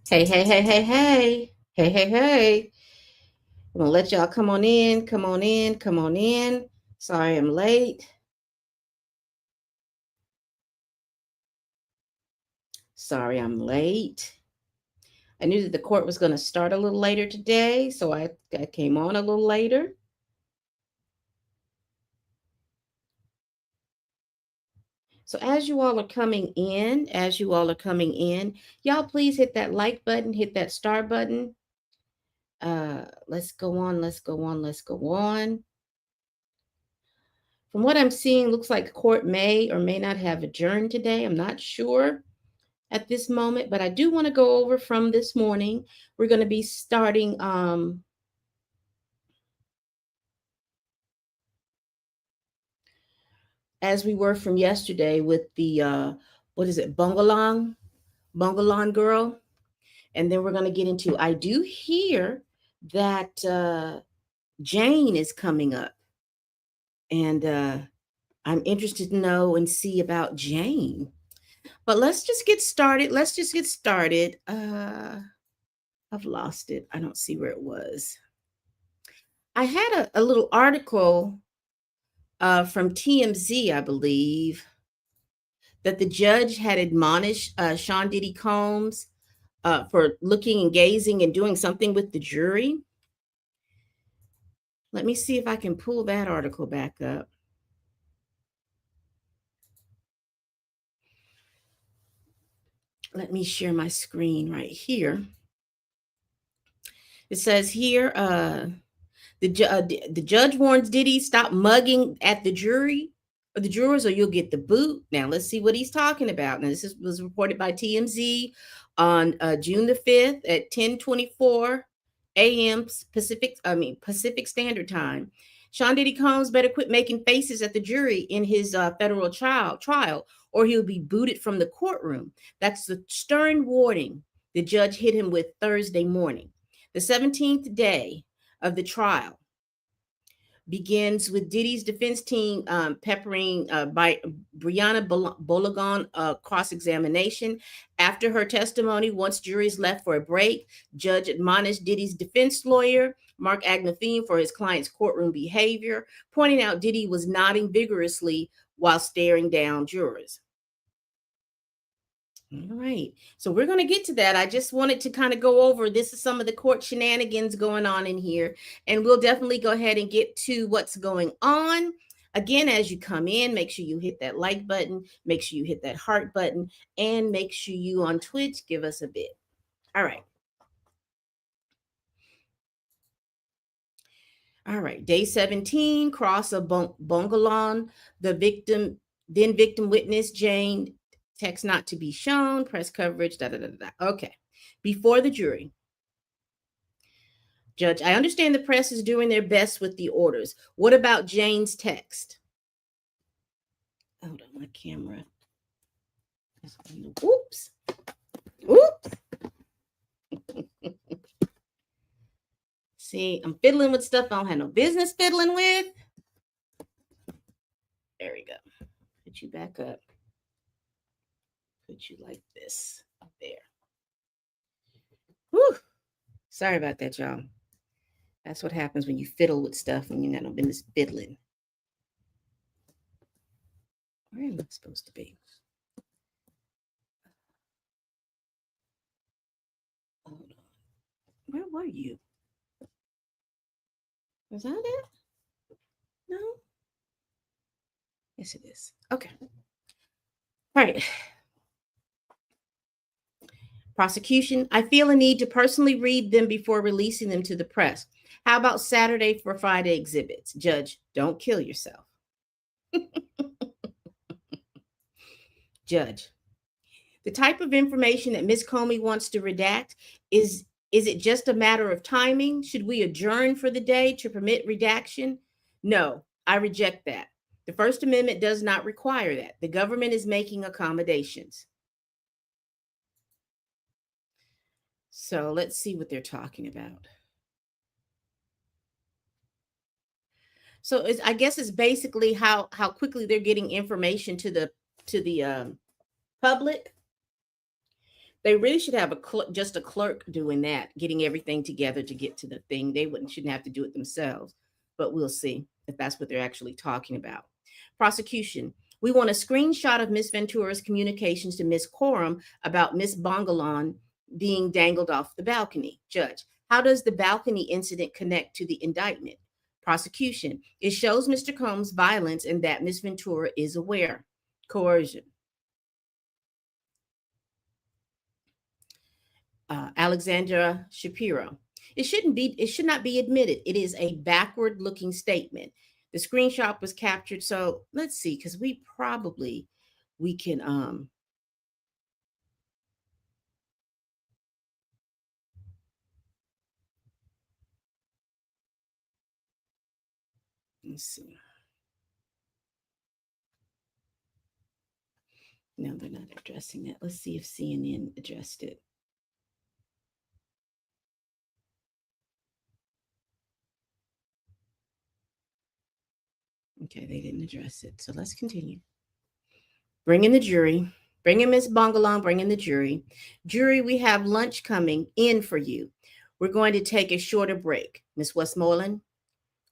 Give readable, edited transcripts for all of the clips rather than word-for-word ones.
Hey, hey, hey, hey, hey. Hey, hey, hey. I'm gonna let y'all come on in, come on in, come on in. Sorry I'm late. Sorry I'm late. I knew that the court was gonna start a little later today, so I came on a little later. So as you all are coming in, y'all please hit that like button, hit that star button. Let's go on, let's go on, let's go on. From what I'm seeing, looks like court may or may not have adjourned today. I'm not sure at this moment, but I do want to go over from this morning. We're going to be starting as we were from yesterday with the what is it, Bungalong girl, and then we're going to get into. I do hear that Jane is coming up, and I'm interested to know and see about Jane. But let's just get started. Let's just get started. I've lost it. I don't see where it was. I had a little article from TMZ, I believe, that the judge had admonished Sean Diddy Combs for looking and gazing and doing something with the jury. Let me see if I can pull that article back up. Let me share my screen right here. It says here, the judge warns Diddy stop mugging at the jury or the jurors, or you'll get the boot. Now let's see what he's talking about. Now was reported by TMZ on June the 5th at 10:24 a.m. Pacific Standard Time. Sean Diddy Combs better quit making faces at the jury in his federal trial, or he'll be booted from the courtroom. That's the stern warning the judge hit him with Thursday morning. The 17th day of the trial begins with Diddy's defense team peppering by Brianna Bologon cross-examination. After her testimony, once juries left for a break, judge admonished Diddy's defense lawyer, Mark Agnafine, for his client's courtroom behavior, pointing out Diddy was nodding vigorously while staring down jurors. All right. So we're going to get to that. I just wanted to kind of go over this is some of the court shenanigans going on in here. And we'll definitely go ahead and get to what's going on. Again, as you come in, make sure you hit that like button, make sure you hit that heart button, and make sure you on Twitch give us a bit. All right. All right. Day 17, cross of Bongalon, the victim witness, Jane, text not to be shown, press coverage, da da da da. Okay. Before the jury. Judge, I understand the press is doing their best with the orders. What about Jane's text? Hold on, my camera. Oops. Oops. See, I'm fiddling with stuff I don't have no business fiddling with. There we go. Put you back up. Put you like this. Up there. Whew. Sorry about that, y'all. That's what happens when you fiddle with stuff and you got no business fiddling. Where am I supposed to be? Hold on. Where were you? Was that it? No? Yes, it is. Okay. All right. Prosecution, I feel a need to personally read them before releasing them to the press. How about Saturday for Friday exhibits? Judge, don't kill yourself. Judge, the type of information that Ms. Comey wants to redact, is it just a matter of timing? Should we adjourn for the day to permit redaction? No, I reject that. The First Amendment does not require that. The government is making accommodations. So let's see what they're talking about. So I guess it's basically how quickly they're getting information to the public. They really should have just a clerk doing that, getting everything together to get to the thing. They shouldn't have to do it themselves, but we'll see if that's what they're actually talking about. Prosecution. We want a screenshot of Miss Ventura's communications to Miss Coram about Miss Bongalon being dangled off the balcony. Judge. How does the balcony incident connect to the indictment? Prosecution. It shows Mr. Combs' violence and that Miss Ventura is aware. Coercion. Alexandra Shapiro. It should not be admitted. It is a backward looking statement. The screenshot was captured. So let's see, because we can let's see. No, they're not addressing that. Let's see if CNN addressed it. Okay, they didn't address it. So let's continue. Bring in the jury. Bring in Miss Bongalong. Bring in the jury. Jury, we have lunch coming in for you. We're going to take a shorter break. Miss Westmoreland.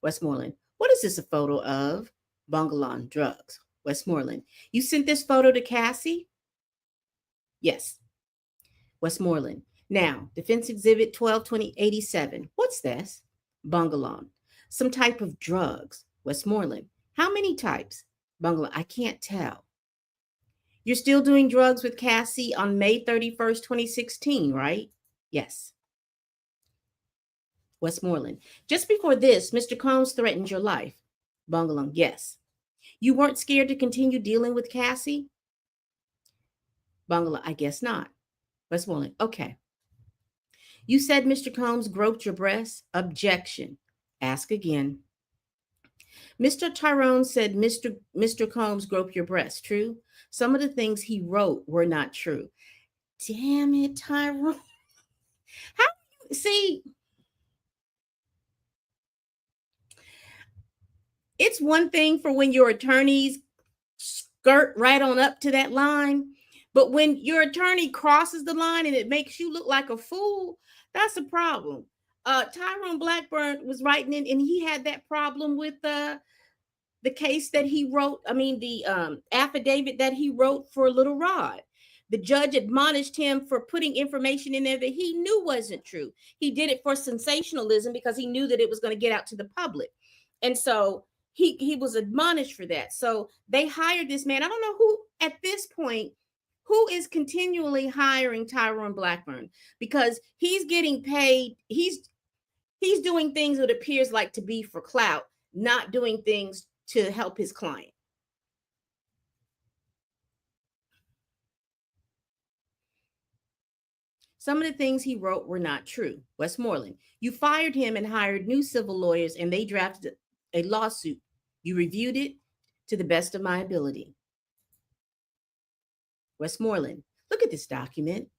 Westmoreland. What is this a photo of? Bongalong drugs. Westmoreland. You sent this photo to Cassie? Yes. Westmoreland. Now, Defense Exhibit 12-2087. What's this? Bongalong. Some type of drugs. Westmoreland. How many types? Bongalong. I can't tell. You're still doing drugs with Cassie on May 31st, 2016, right? Yes. Westmoreland. Just before this, Mr. Combs threatened your life. Bongalong. Yes. You weren't scared to continue dealing with Cassie? Bongalong. I guess not. Westmoreland. Okay. You said Mr. Combs groped your breast? Objection. Ask again. Mr. Tyrone said Mr. Combs groped your breast. True? Some of the things he wrote were not true. Damn it, Tyrone. How see? It's one thing for when your attorneys skirt right on up to that line, but when your attorney crosses the line and it makes you look like a fool, that's a problem. Tyrone Blackburn was writing in, and he had that problem with the case that he wrote. I mean, the affidavit that he wrote for Little Rod. The judge admonished him for putting information in there that he knew wasn't true. He did it for sensationalism because he knew that it was going to get out to the public, and so he was admonished for that. So they hired this man. I don't know who at this point who is continually hiring Tyrone Blackburn, because he's getting paid. He's doing things that appears like to be for clout, not doing things to help his client. Some of the things he wrote were not true. Westmoreland. You fired him and hired new civil lawyers, and they drafted a lawsuit. You reviewed it to the best of my ability. Westmoreland. Look at this document.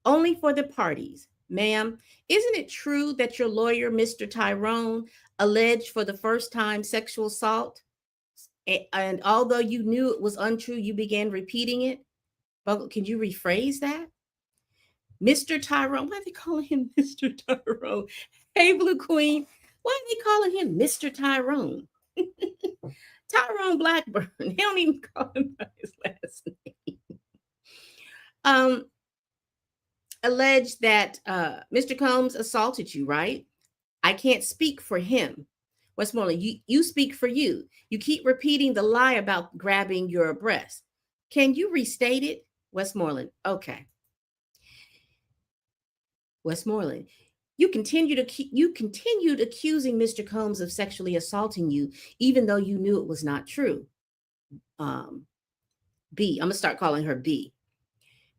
Only for the parties. Ma'am, isn't it true that your lawyer, Mr. Tyrone, alleged for the first time sexual assault? And although you knew it was untrue, you began repeating it? But can you rephrase that? Mr. Tyrone, why are they calling him Mr. Tyrone? Hey, Blue Queen, why are they calling him Mr. Tyrone? Tyrone Blackburn. They don't even call him by his last name. Alleged that Mr. Combs assaulted you, right? I can't speak for him. Westmoreland, you speak for you. You keep repeating the lie about grabbing your breast. Can you restate it? Westmoreland, okay. Westmoreland, you continued accusing Mr. Combs of sexually assaulting you, even though you knew it was not true. B, I'm gonna start calling her B.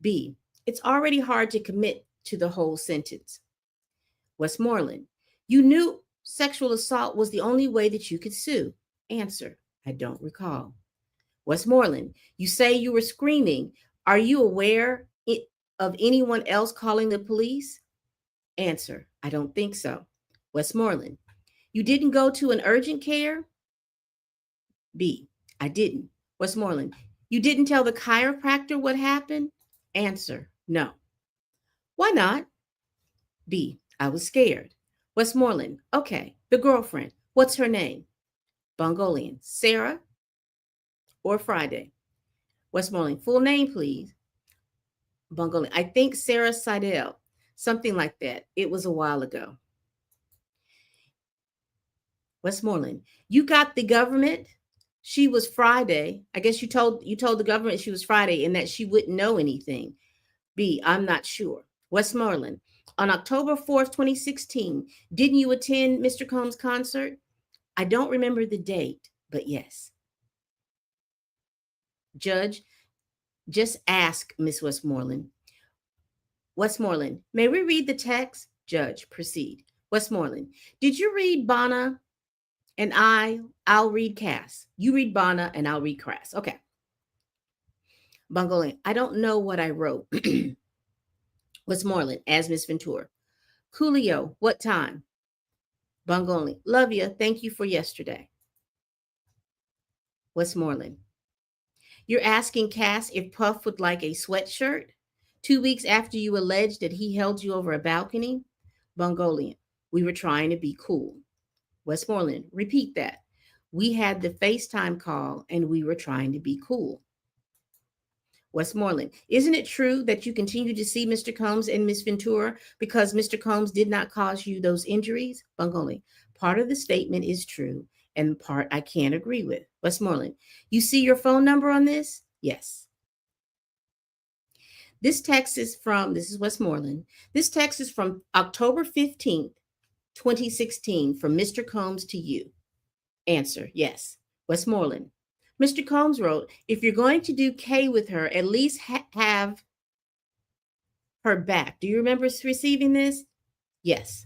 B, it's already hard to commit to the whole sentence. Westmoreland, you knew sexual assault was the only way that you could sue. Answer, I don't recall. Westmoreland, you say you were screaming. Are you aware of anyone else calling the police? Answer, I don't think so. Westmoreland, you didn't go to an urgent care? B, I didn't. Westmoreland, you didn't tell the chiropractor what happened? Answer, no. Why not? B, I was scared. Westmoreland, okay. The girlfriend, what's her name? Bungolian, Sarah or Friday? Westmoreland, full name, please. Bungolian, I think Sarah Seidel, something like that. It was a while ago. Westmoreland, you got the government. She was Friday. I guess you told the government she was Friday and that she wouldn't know anything. B, I'm not sure. Westmoreland, on October 4th, 2016, didn't you attend Mr. Combs' concert? I don't remember the date, but yes. Judge, just ask Miss Westmoreland. Westmoreland, may we read the text? Judge, proceed. Westmoreland, did you read Bonna and I'll read Cass. You read Bonna and I'll read Crass. Okay. Bungolian, I don't know what I wrote. Westmoreland, as Miss Ventura. Coolio, what time? Bungolian, love you. Thank you for yesterday. Westmoreland, you're asking Cass if Puff would like a sweatshirt 2 weeks after you alleged that he held you over a balcony? Bungolian, we were trying to be cool. Westmoreland, repeat that. We had the FaceTime call and we were trying to be cool. Westmoreland, isn't it true that you continue to see Mr. Combs and Miss Ventura because Mr. Combs did not cause you those injuries? Bungolian, part of the statement is true and part I can't agree with. Westmoreland, you see your phone number on this? Yes. This is Westmoreland. This text is from October 15th, 2016, from Mr. Combs to you. Answer, yes. Westmoreland, Mr. Combs wrote, if you're going to do K with her, at least have her back. Do you remember receiving this? Yes.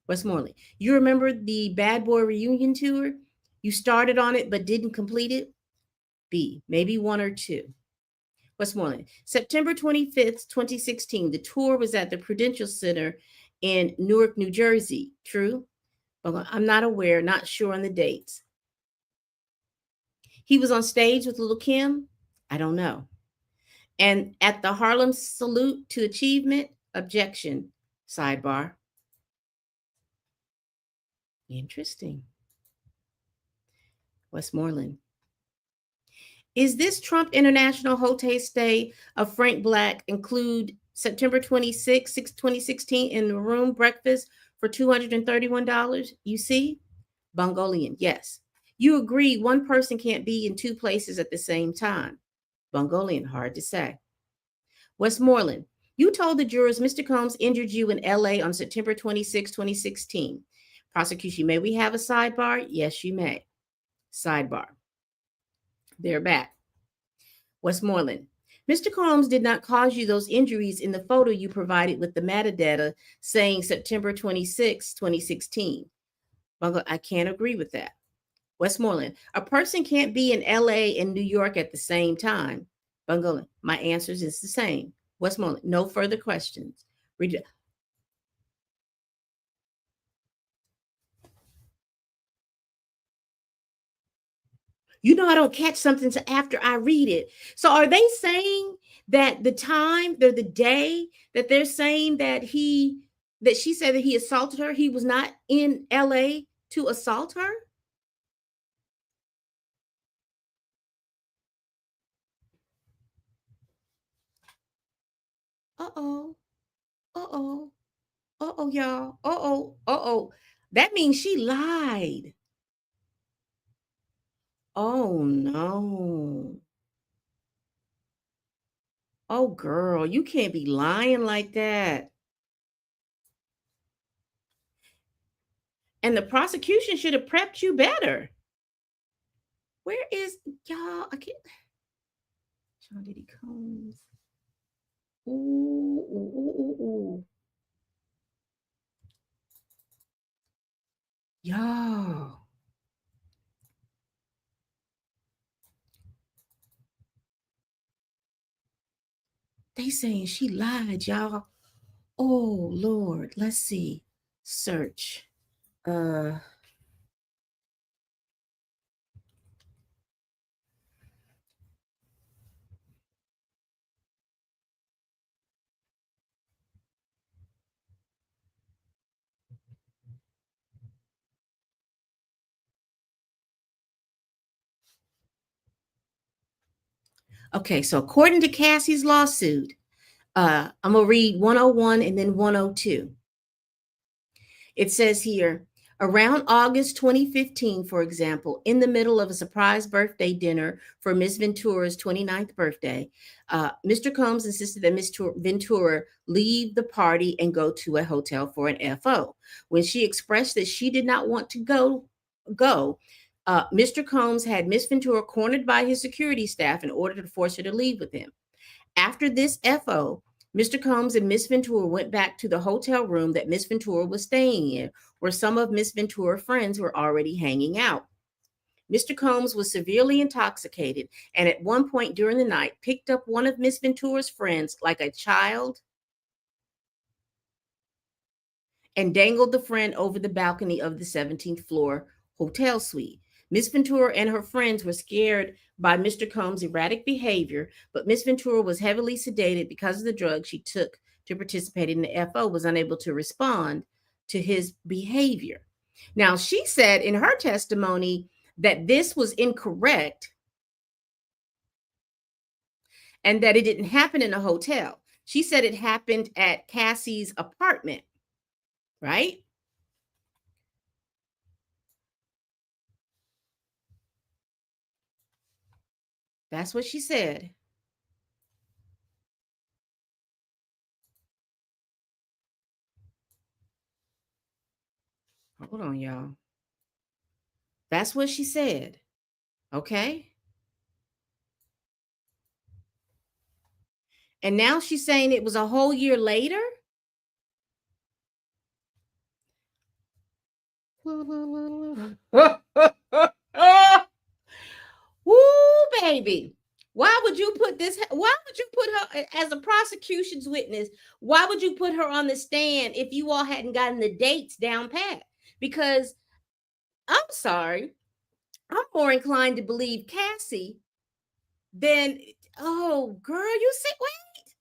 Westmoreland, you remember the Bad Boy reunion tour? You started on it but didn't complete it? B, maybe one or two. Westmoreland, September 25th, 2016, the tour was at the Prudential Center in Newark, New Jersey. True? I'm not aware, not sure on the dates. He was on stage with Little Kim? I don't know. And at the Harlem Salute to Achievement? Objection. Sidebar. Interesting. Westmoreland, is this Trump International Hotel stay of Frank Black include September 26, 2016 in the room breakfast for $231? You see? Bungolian, yes. You agree one person can't be in two places at the same time. Bungolian, hard to say. Westmoreland, you told the jurors Mr. Combs injured you in LA on September 26, 2016. Prosecution, may we have a sidebar? Yes, you may. Sidebar. They're back. Westmoreland, Mr. Combs did not cause you those injuries in the photo you provided with the metadata saying September 26, 2016. I can't agree with that. Westmoreland, a person can't be in LA and New York at the same time. Bungolian, my answers is the same. Westmoreland, no further questions. You know, I don't catch something until after I read it. So are they saying that the day that they're saying that she said that he assaulted her, he was not in LA to assault her? Uh-oh. Uh-oh. Uh-oh, y'all. Uh-oh. Uh-oh. That means she lied. Oh no. Oh girl, you can't be lying like that. And the prosecution should have prepped you better. Where is y'all? I can't. John Diddy Combs. Ooh, ooh, ooh, ooh, ooh. Y'all. They saying she lied, y'all. Oh Lord. Let's see. Search. Uh Okay, so according to Cassie's lawsuit, I'm going to read 101 and then 102. It says here, around August 2015, for example, in the middle of a surprise birthday dinner for Miss Ventura's 29th birthday, Mr. Combs insisted that Miss Ventura leave the party and go to a hotel for an FO. When she expressed that she did not want to go, Mr. Combs had Miss Ventura cornered by his security staff in order to force her to leave with him. After this FO, Mr. Combs and Miss Ventura went back to the hotel room that Miss Ventura was staying in, where some of Miss Ventura's friends were already hanging out. Mr. Combs was severely intoxicated and at one point during the night picked up one of Miss Ventura's friends like a child and dangled the friend over the balcony of the 17th floor hotel suite. Miss Ventura and her friends were scared by Mr. Combs' erratic behavior, but Miss Ventura was heavily sedated because of the drugs she took to participate in the FO, was unable to respond to his behavior. Now, she said in her testimony that this was incorrect and that it didn't happen in a hotel. She said it happened at Cassie's apartment, right? That's what she said. Hold on, y'all. That's what she said. Okay. And now she's saying it was a whole year later. Woo, baby. Why would you put this? Why would you put her as a prosecution's witness? Why would you put her on the stand if you all hadn't gotten the dates down pat? Because I'm sorry, I'm more inclined to believe Cassie than, oh, girl, you say, wait.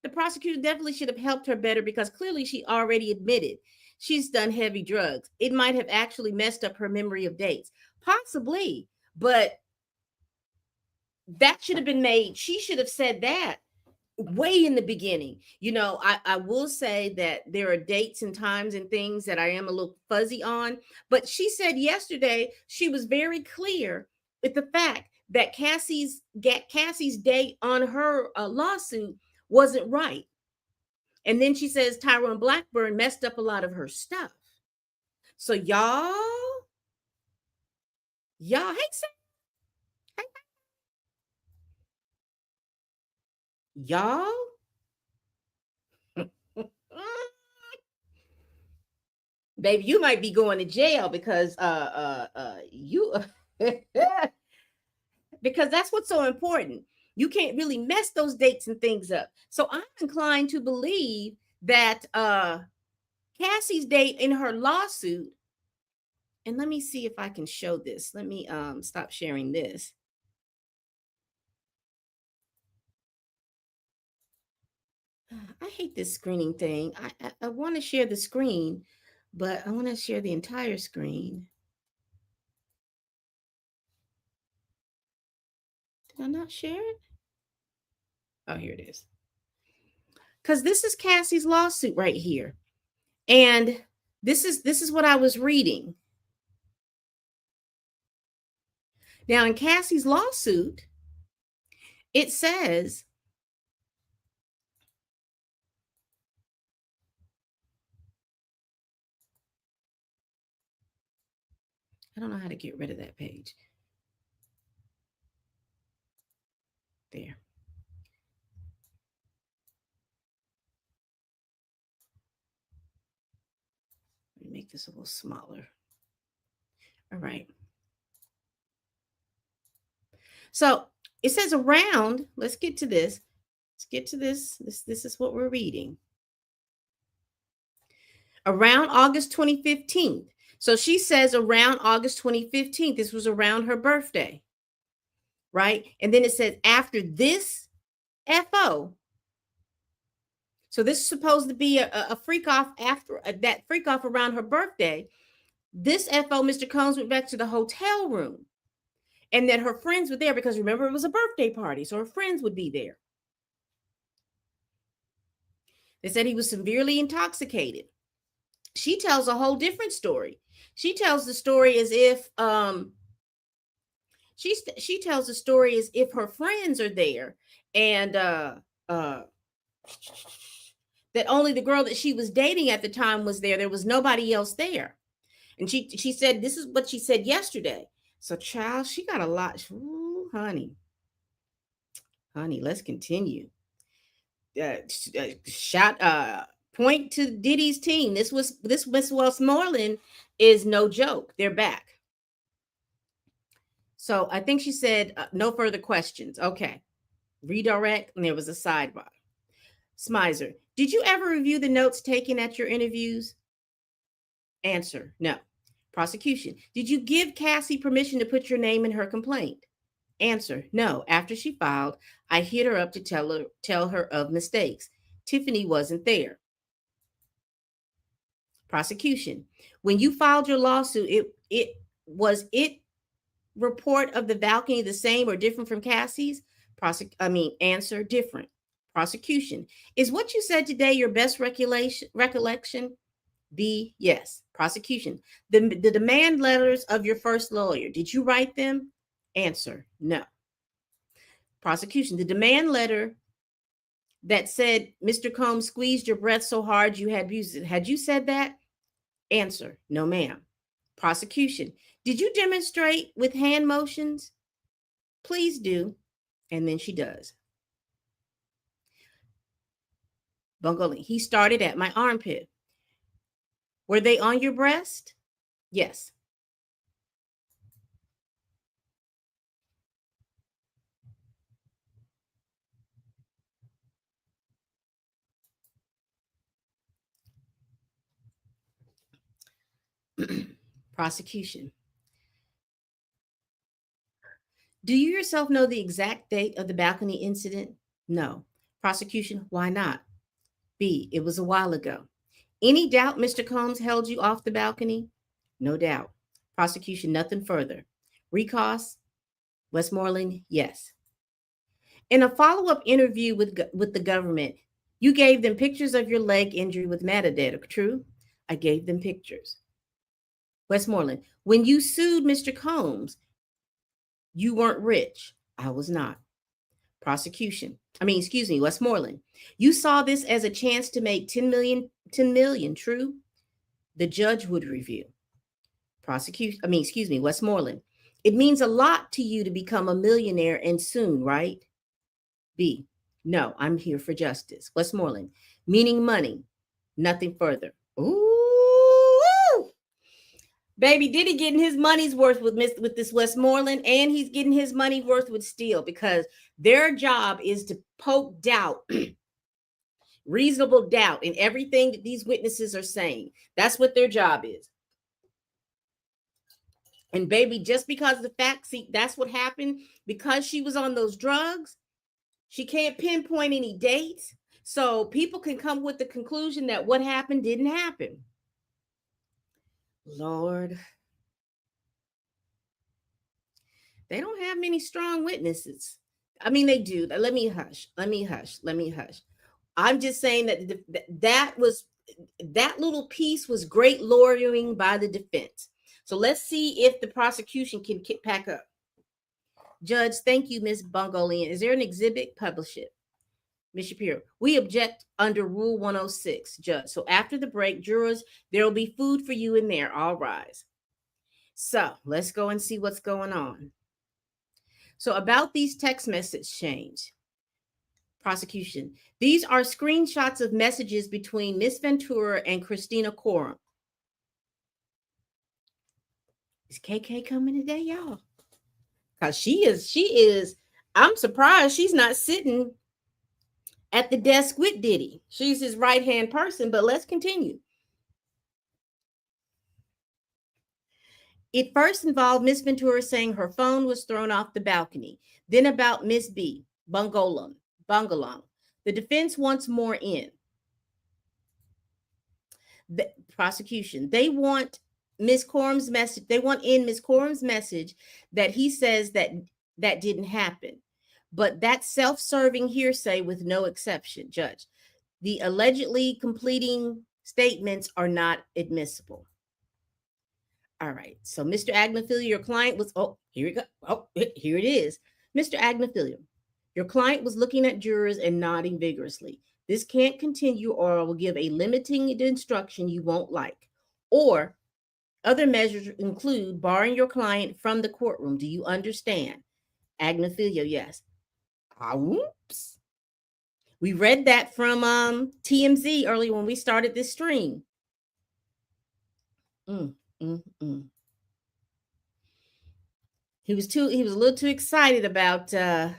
The prosecutor definitely should have helped her better because clearly she already admitted she's done heavy drugs. It might have actually messed up her memory of dates, possibly, but that should have been made. She should have said that way in the beginning. You know, I will say that there are dates and times and things that I am a little fuzzy on, but she said yesterday she was very clear with the fact that Cassie's date on her lawsuit wasn't right. And then she says Tyrone Blackburn messed up a lot of her stuff. So y'all, hey, hey, y'all, baby, you might be going to jail because you because that's what's so important. You can't really mess those dates and things up. So I'm inclined to believe that Cassie's date in her lawsuit, and let me see if I can show this. Let me stop sharing this. I hate this screening thing. I want to share the screen, but I want to share the entire screen. Did I not share it? Oh, here it is. Because this is Cassie's lawsuit right here. And this is what I was reading. Now, in Cassie's lawsuit, it says, I don't know how to get rid of that page. There. Let me make this a little smaller. All right. So it says around, let's get to this. Let's get to this. This is what we're reading. Around August 2015. So she says around August 2015, this was around her birthday, right? And then it says after this FO. So this is supposed to be a freak off after that freak off around her birthday. This FO, Mr. Combs went back to the hotel room. and that her friends were there because remember, it was a birthday party, so her friends would be there. They said he was severely intoxicated. She tells a whole different story. She tells the story as if she tells the story as if her friends are there, and that only the girl that she was dating at the time was there. There was nobody else there. And she said this is what she said yesterday. So, child, she got a lot. Ooh, honey, let's continue. Point to Diddy's team. This Miss Westmoreland is no joke. They're back. So I think she said no further questions. Okay. Redirect, and there was a sidebar. Smizer, did you ever review the notes taken at your interviews? Answer, no. Prosecution, did you give Cassie permission to put your name in her complaint? Answer, no. After she filed, I hit her up to tell her of mistakes. Tiffany wasn't there. Prosecution, when you filed your lawsuit, it was report of the balcony the same or different from Cassie's? Answer, different. Prosecution, is what you said today your best recollection? B, yes. Prosecution, the demand letters of your first lawyer, did you write them? Answer, no. Prosecution, the demand letter that said Mr. Combs squeezed your breath so hard you had abused it, had you said that? Answer, no, ma'am. Prosecution, did you demonstrate with hand motions? Please do. And then she does. Bungoli, he started at my armpit. Were they on your breast? Yes. Prosecution. Do you yourself know the exact date of the balcony incident? No. Prosecution, why not? B, it was a while ago. Any doubt Mr. Combs held you off the balcony? No doubt. Prosecution, nothing further. Recos, Westmoreland, yes. In a follow-up interview with the government, you gave them pictures of your leg injury with metadata, true? I gave them pictures. Westmoreland, when you sued Mr. Combs, you weren't rich. I was not. Prosecution, Westmoreland, you saw this as a chance to make 10 million, true? The judge would review. Westmoreland, it means a lot to you to become a millionaire and soon, right? B, no, I'm here for justice. Westmoreland, meaning money, nothing further. Ooh. Baby, Diddy getting his money's worth with this Westmoreland, and he's getting his money worth with Steele, because their job is to poke doubt, reasonable doubt in everything that these witnesses are saying. That's what their job is. And baby, just because of the fact, see, that's what happened, because she was on those drugs, she can't pinpoint any dates. So people can come with the conclusion that what happened didn't happen. Lord. They don't have many strong witnesses. I mean, they do. Let me hush. I'm just saying that that little piece was great lawyering by the defense. So let's see if the prosecution can pack up. Judge, thank you, Ms. Bungolian. Is there an exhibit? Publish it. Ms. Shapiro, we object under Rule 106, Judge. So after the break, jurors, there will be food for you in there. All rise. So let's go and see what's going on. So about these text message chains. Prosecution, these are screenshots of messages between Miss Ventura and Christina Coram. Is KK coming today, y'all? Because she is, I'm surprised she's not sitting at the desk with Diddy. She's his right-hand person, but let's continue. It first involved Miss Ventura saying her phone was thrown off the balcony. Then about Miss B, Bungalong. The defense wants more in. The prosecution, they want Miss Corum's message. They want in Miss Corum's message that he says that that didn't happen. But that's self-serving hearsay with no exception, Judge. The allegedly completing statements are not admissible. All right. So, Mr. Agnophilia, your client was, oh, here we go. Oh, here it is. Mr. Agnophilia, your client was looking at jurors and nodding vigorously. This can't continue, or I will give a limiting instruction you won't like. Or other measures include barring your client from the courtroom. Do you understand? Agnophilia, yes. Oops. We read that from TMZ earlier when we started this stream. Mm, mm, mm. He was a little too excited about that.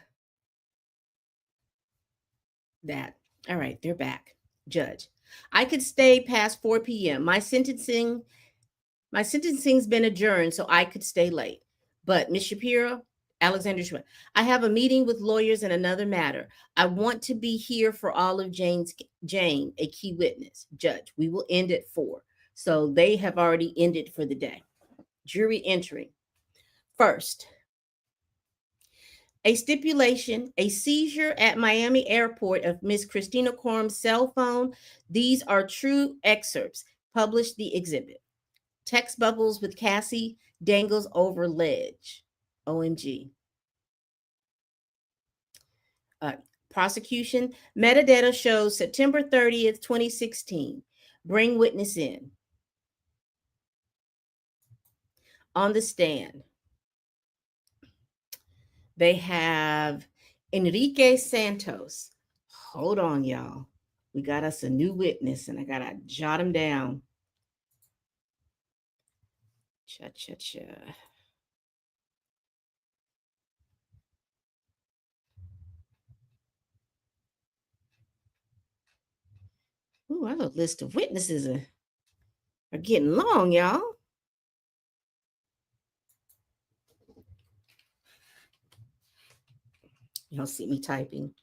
All right, they're back. Judge, I could stay past 4 p.m. My sentencing's been adjourned, so I could stay late. But Ms. Shapiro, Alexander Schmidt, I have a meeting with lawyers in another matter. I want to be here for all of Jane, a key witness. Judge, we will end at 4. So they have already ended for the day. Jury entry. First, a stipulation, a seizure at Miami Airport of Miss Christina Corum's cell phone. These are true excerpts. Published the exhibit. Text bubbles with Cassie dangles over ledge. OMG. Prosecution. Metadata shows September 30th, 2016. Bring witness in. On the stand, they have Enrique Santos. Hold on, y'all. We got us a new witness, and I got to jot him down. Cha-cha-cha. Ooh, our list of witnesses are getting long, y'all. Y'all see me typing.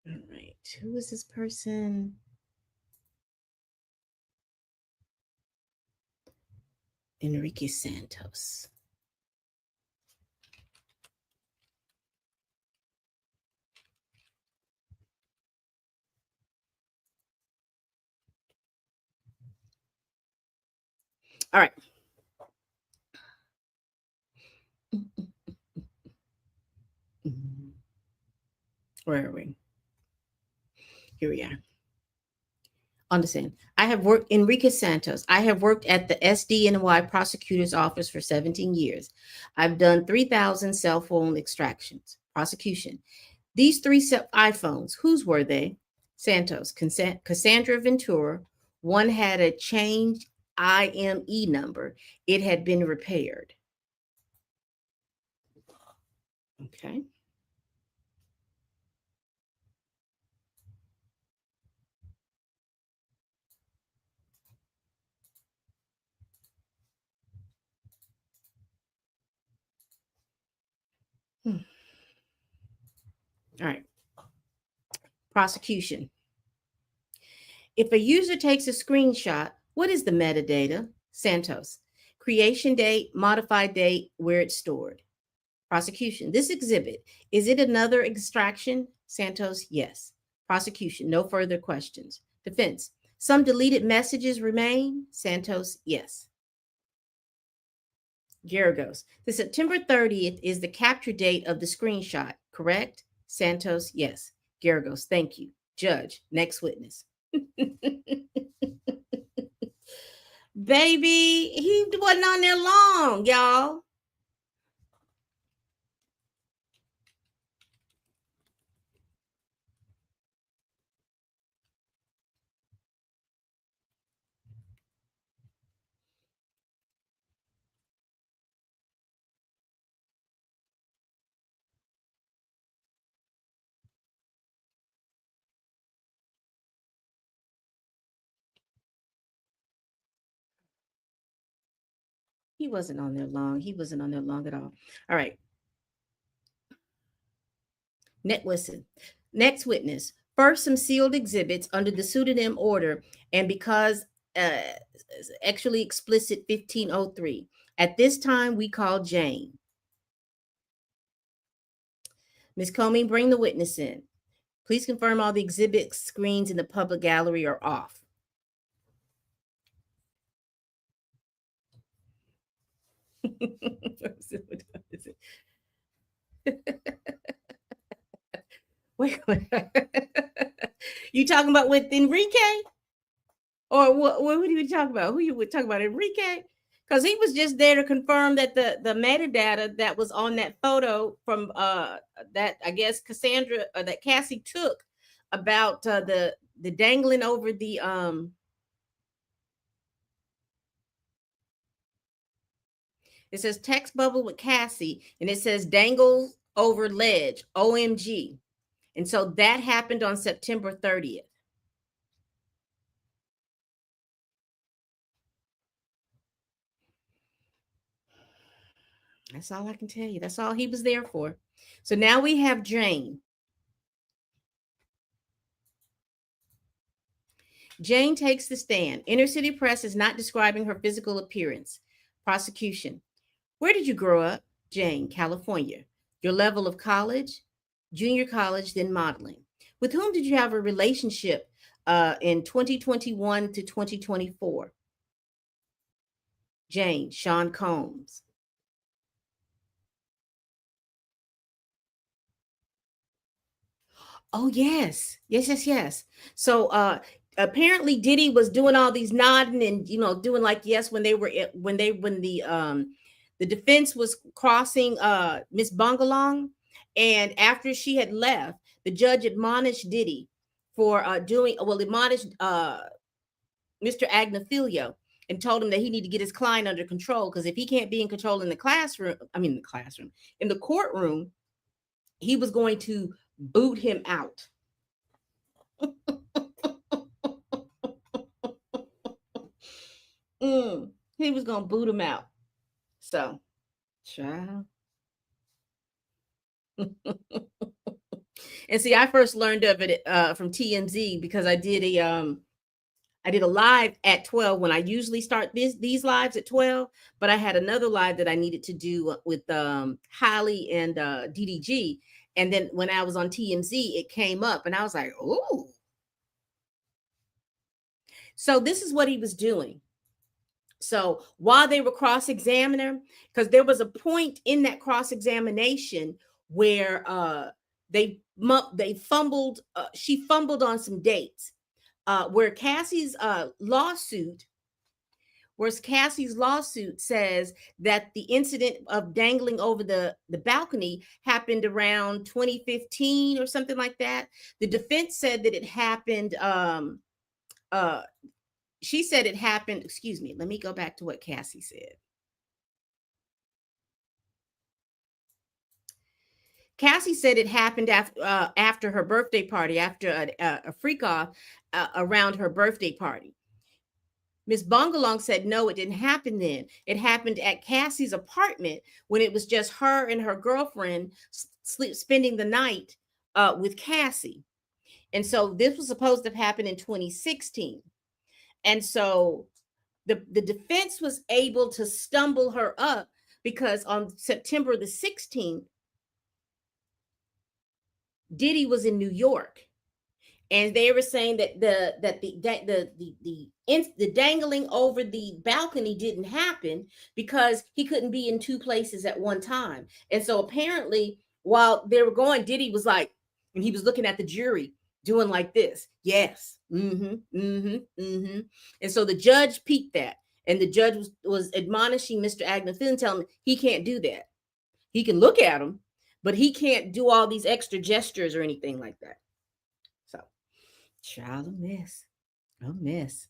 All right, who is this person? Enrique Santos. All right. Where are we? Here we are. Understand. I have worked, Enrique Santos. I have worked at the SDNY prosecutor's office for 17 years. I've done 3,000 cell phone extractions. Prosecution. These 3 iPhones, whose were they? Santos, Cassandra Ventura. One had a changed IME number. It had been repaired. Okay. All right. Prosecution. If a user takes a screenshot, what is the metadata? Santos. Creation date, modified date, where it's stored. Prosecution. This exhibit, is it another extraction? Santos. Yes. Prosecution. No further questions. Defense. Some deleted messages remain? Santos. Yes. Garagos. The September 30th is the capture date of the screenshot, correct? Santos. Yes. Garagos. Thank you. Judge. Next witness. Baby, he wasn't on there long, y'all. He wasn't on there long. He wasn't on there long at all. All right. Listen. Next witness. First, some sealed exhibits under the pseudonym order, and because uh, actually explicit 1503. At this time, we call Jane. Ms. Comey, bring the witness in. Please confirm all the exhibit screens in the public gallery are off. Wait. You talking about with Enrique? Or what are you talking about? Who you would talk about, Enrique? Because he was just there to confirm that the metadata that was on that photo from that I guess Cassandra or that Cassie took about the dangling over the it says text bubble with Cassie, and it says dangle over ledge, OMG. And so that happened on September 30th. That's all I can tell you. That's all he was there for. So now we have Jane. Jane takes the stand. Inner City Press is not describing her physical appearance. Prosecution. Where did you grow up? Jane, California. Your level of college? Junior college, then modeling. With whom did you have a relationship in 2021 to 2024? Jane, Sean Combs. Oh, yes. Yes. So apparently Diddy was doing all these nodding and doing like yes when the defense was crossing Miss Bungalong, and after she had left, the judge admonished Diddy for admonished Mr. Agnafilio and told him that he needed to get his client under control, because if he can't be in control in the in the courtroom, he was going to boot him out. He was gonna boot him out. So, child. And see, I first learned of it from TMZ because I did a live at 12 when I usually start these lives at 12, but I had another live that I needed to do with Holly and DDG. And then when I was on TMZ, it came up and I was like, oh. So this is what he was doing. So while they were cross-examining her, because there was a point in that cross-examination where they fumbled, she fumbled on some dates. Where Cassie's lawsuit says that the incident of dangling over the balcony happened around 2015 or something like that. The defense said that it happened. She said it happened. Excuse me. Let me go back to what Cassie said. Cassie said it happened after her birthday party, after a freak off around her birthday party. Miss Bungalong said, no, it didn't happen then. It happened at Cassie's apartment when it was just her and her girlfriend spending the night with Cassie. And so this was supposed to have happened in 2016. And so the defense was able to stumble her up because on September the 16th, Diddy was in New York. And they were saying that the dangling over the balcony didn't happen because he couldn't be in two places at one time. And so apparently, while they were going, Diddy was like, and he was looking at the jury doing like this, yes, and so the judge peeped that, and the judge was admonishing Mr. Agnafin, telling him he can't do that. He can look at him, but he can't do all these extra gestures or anything like that. So. Child, a mess.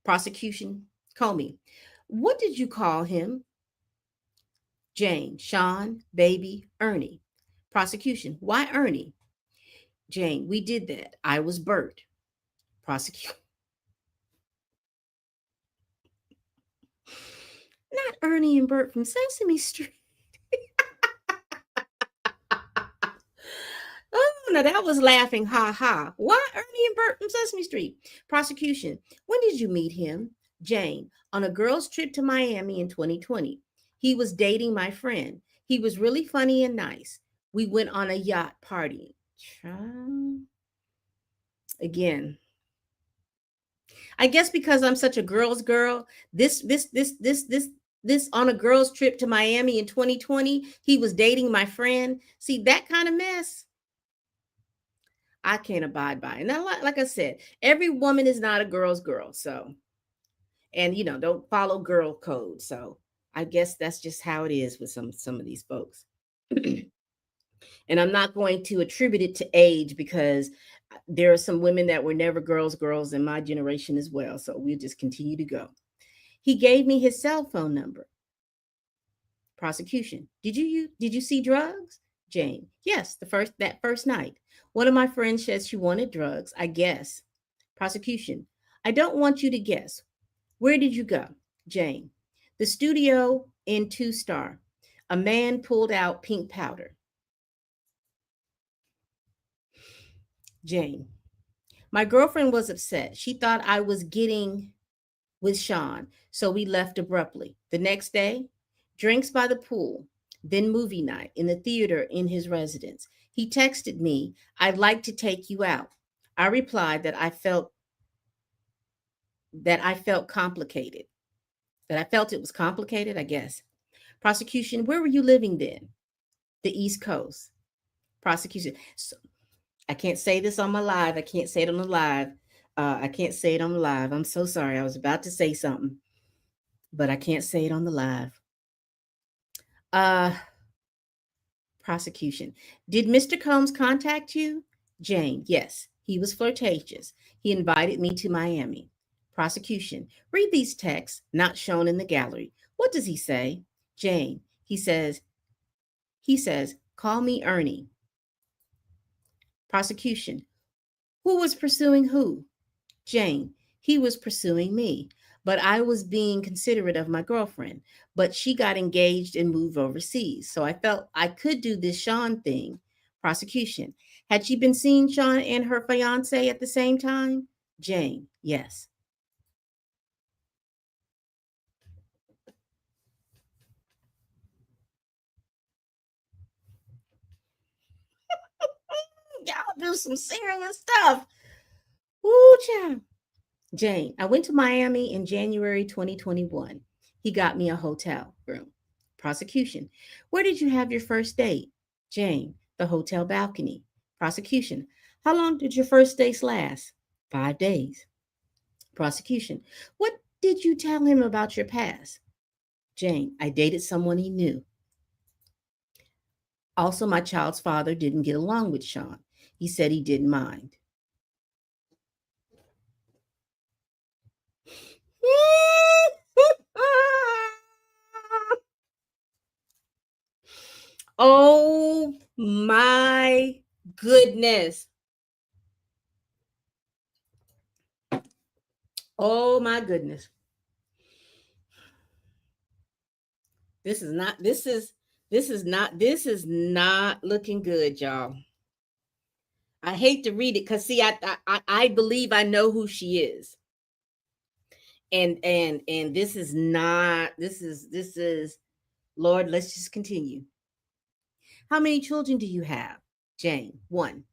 Prosecution, Comey. What did you call him? Jane, Sean, baby, Ernie. Prosecution, why Ernie? Jane, we did that. I was Bert. Prosecution. Ernie and Bert from Sesame Street. Oh, now that was laughing, ha ha. Why Ernie and Bert from Sesame Street? Prosecution. When did you meet him? Jane. On a girl's trip to Miami in 2020. He was dating my friend. He was really funny and nice. We went on a yacht party. Again, I guess because I'm such a girl's girl, this on a girl's trip to Miami in 2020, he was dating my friend. See that kind of mess? I can't abide by it. Now, like I said, every woman is not a girl's girl. So, and don't follow girl code. So I guess that's just how it is with some of these folks. And I'm not going to attribute it to age because there are some women that were never girls in my generation as well. So we'll just continue to go. He gave me his cell phone number. Prosecution. Did you see drugs? Jane. Yes, that first night. One of my friends said she wanted drugs, I guess. Prosecution. I don't want you to guess. Where did you go? Jane. The studio in 2 Star. A man pulled out pink powder. Jane. My girlfriend was upset. She thought I was getting with Sean, so we left abruptly. The next day, drinks by the pool, then movie night in the theater in his residence. He texted me, I'd like to take you out. I replied that I felt complicated. That I felt it was complicated, I guess. Prosecution, where were you living then? The East Coast. Prosecution. So, I can't say this on my live. I can't say it on the live. I can't say it on the live. I'm so sorry. I was about to say something, but I can't say it on the live. Uh, Prosecution. Did Mr. Combs contact you? Jane. Yes. He was flirtatious. He invited me to Miami. Prosecution. Read these texts not shown in the gallery. What does he say? Jane. He says, call me Ernie. Prosecution. Who was pursuing who? Jane. He was pursuing me, but I was being considerate of my girlfriend. But she got engaged and moved overseas. So I felt I could do this Sean thing. Prosecution. Had she been seeing Sean and her fiance at the same time? Jane. Yes. Y'all do some serious stuff. Ooh, child. Jane, I went to Miami in January 2021. He got me a hotel room. Prosecution, where did you have your first date? Jane, the hotel balcony. Prosecution, how long did your first dates last? 5 days. Prosecution, what did you tell him about your past? Jane, I dated someone he knew. Also, my child's father didn't get along with Sean. He said he didn't mind. Oh my goodness. Oh my goodness. This is not looking good, y'all. I hate to read it because see, I believe I know who she is. And this is Lord, let's just continue. How many children do you have? Jane, 1.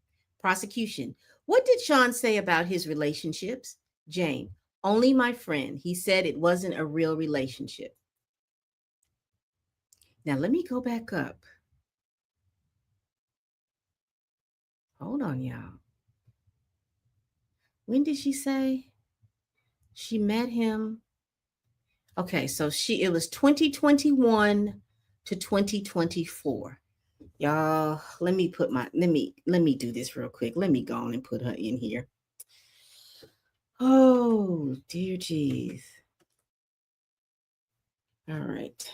Prosecution. What did Sean say about his relationships? Jane, only my friend. He said it wasn't a real relationship. Now let me go back up. Hold on, y'all. When did she say she met him? Okay, so it was 2021 to 2024. Y'all, let me do this real quick. Let me go on and put her in here. Oh, dear geez. All right.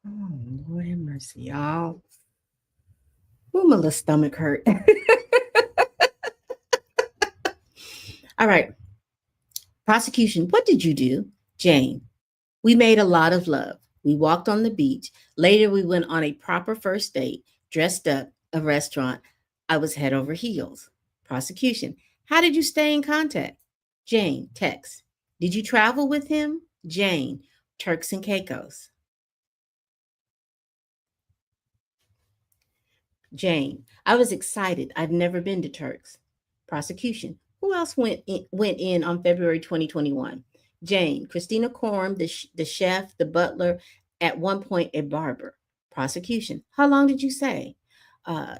Oh, Lord have mercy, y'all. Ooh, my little stomach hurt. All right. Prosecution. What did you do? Jane. We made a lot of love. We walked on the beach. Later, we went on a proper first date, dressed up, a restaurant. I was head over heels. Prosecution. How did you stay in contact? Jane. Text. Did you travel with him? Jane. Turks and Caicos. Jane. I was excited. I've never been to Turks. Prosecution. Who else went in on February 2021? Jane. Christina Korm, the chef, the butler, at one point a barber. Prosecution. How long did you say? Uh,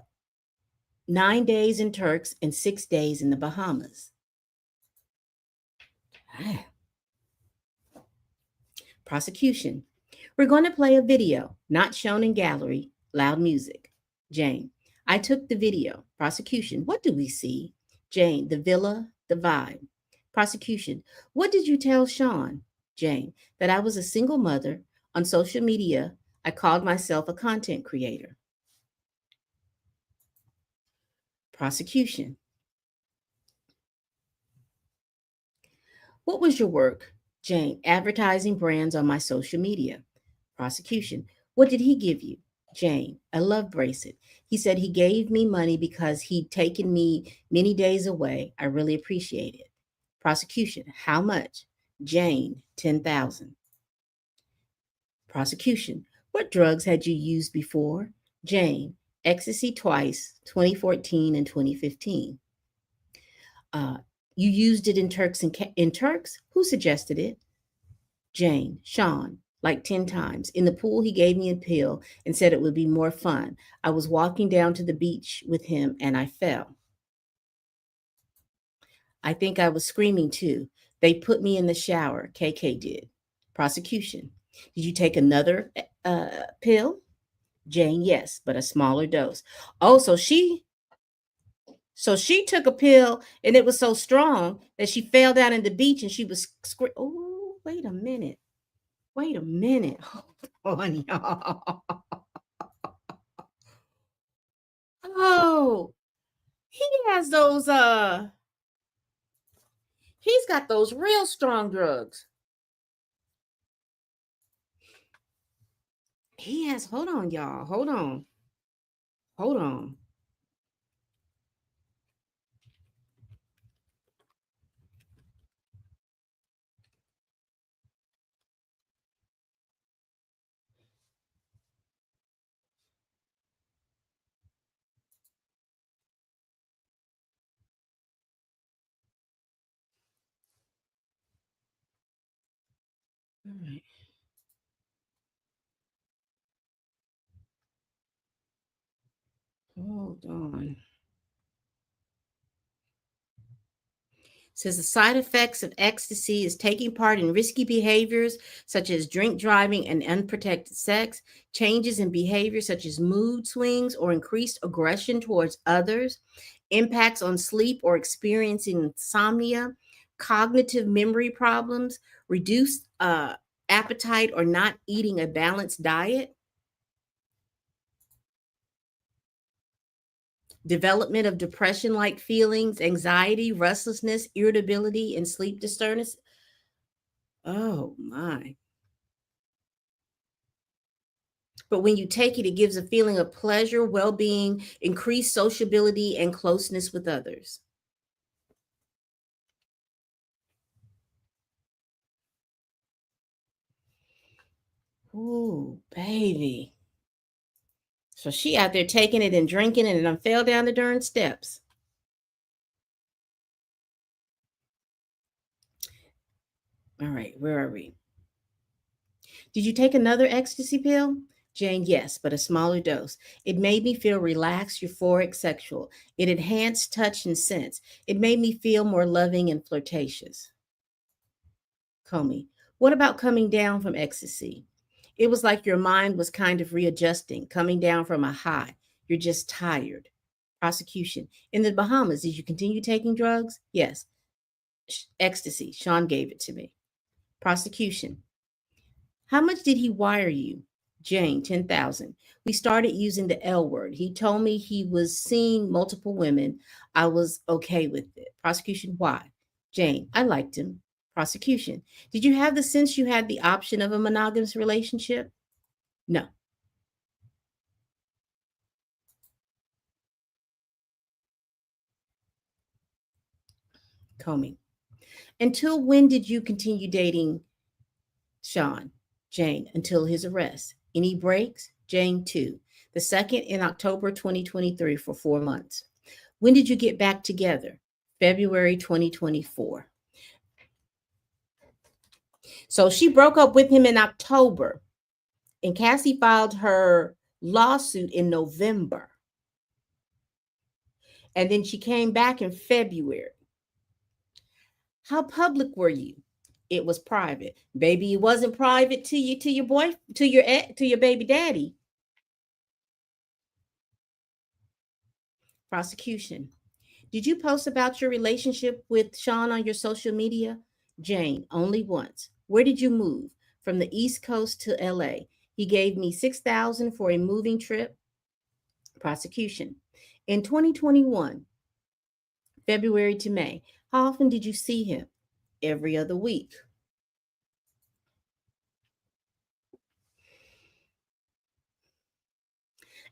9 days in Turks and 6 days in the Bahamas. Ah. Prosecution. We're going to play a video, not shown in gallery, loud music. Jane. I took the video. Prosecution. What do we see? Jane. The villa, the vibe. Prosecution. What did you tell Sean? Jane. That I was a single mother. On social media, I called myself a content creator. Prosecution. What was your work? Jane. Advertising brands on my social media. Prosecution. What did he give you? Jane. A love bracelet. He said he gave me money because he'd taken me many days away. I really appreciate it. Prosecution. How much? Jane. 10,000. Prosecution. What drugs had you used before? Jane. Ecstasy twice, 2014 and 2015. Uh, you used it in Turks? Who suggested it? Jane. Sean. Like 10 times. In the pool, he gave me a pill and said it would be more fun. I was walking down to the beach with him and I fell. I think I was screaming too. They put me in the shower. KK did. Prosecution. Did you take another pill? Jane, yes, but a smaller dose. Oh, so she took a pill and it was so strong that she fell down in the beach and she was screaming. Oh, wait a minute. Wait a minute. Hold on, y'all. Oh, he has those he's got those real strong drugs. He has, hold on, y'all. Hold on. Hold on. All right. Hold on. Says the side effects of ecstasy is taking part in risky behaviors such as drink driving and unprotected sex, changes in behavior such as mood swings or increased aggression towards others, impacts on sleep or experiencing insomnia, cognitive memory problems, reduced appetite or not eating a balanced diet, development of depression like feelings, anxiety, restlessness, irritability, and sleep disturbance. Oh my. But when you take it, it gives a feeling of pleasure, well being, increased sociability, and closeness with others. Ooh, baby. So she out there taking it and drinking it and then fell down the darn steps. All right, where are we? Did you take another ecstasy pill? Jane, yes, but a smaller dose. It made me feel relaxed, euphoric, sexual. It enhanced touch and sense. It made me feel more loving and flirtatious. Comey, what about coming down from ecstasy? It was like your mind was kind of readjusting, coming down from a high. You're just tired. Prosecution. In the Bahamas, did you continue taking drugs? Yes. Ecstasy. Sean gave it to me. Prosecution. How much did he wire you? Jane, 10,000. We started using the L word. He told me he was seeing multiple women. I was okay with it. Prosecution, why? Jane, I liked him. Prosecution, did you have the sense you had the option of a monogamous relationship? No. Comey, until when did you continue dating Sean? Jane, until his arrest. Any breaks? Jane, 2. The second in October 2023 for 4 months. When did you get back together? February 2024. So she broke up with him in October, and Cassie filed her lawsuit in November. And then she came back in February. How public were you? It was private. Baby, it wasn't private to you, to your boy, to your baby daddy. Prosecution. Did you post about your relationship with Sean on your social media? Jane, only once. Where did you move? From the East Coast to LA. He gave me 6,000 for a moving trip. Prosecution. In 2021, February to May, how often did you see him? Every other week.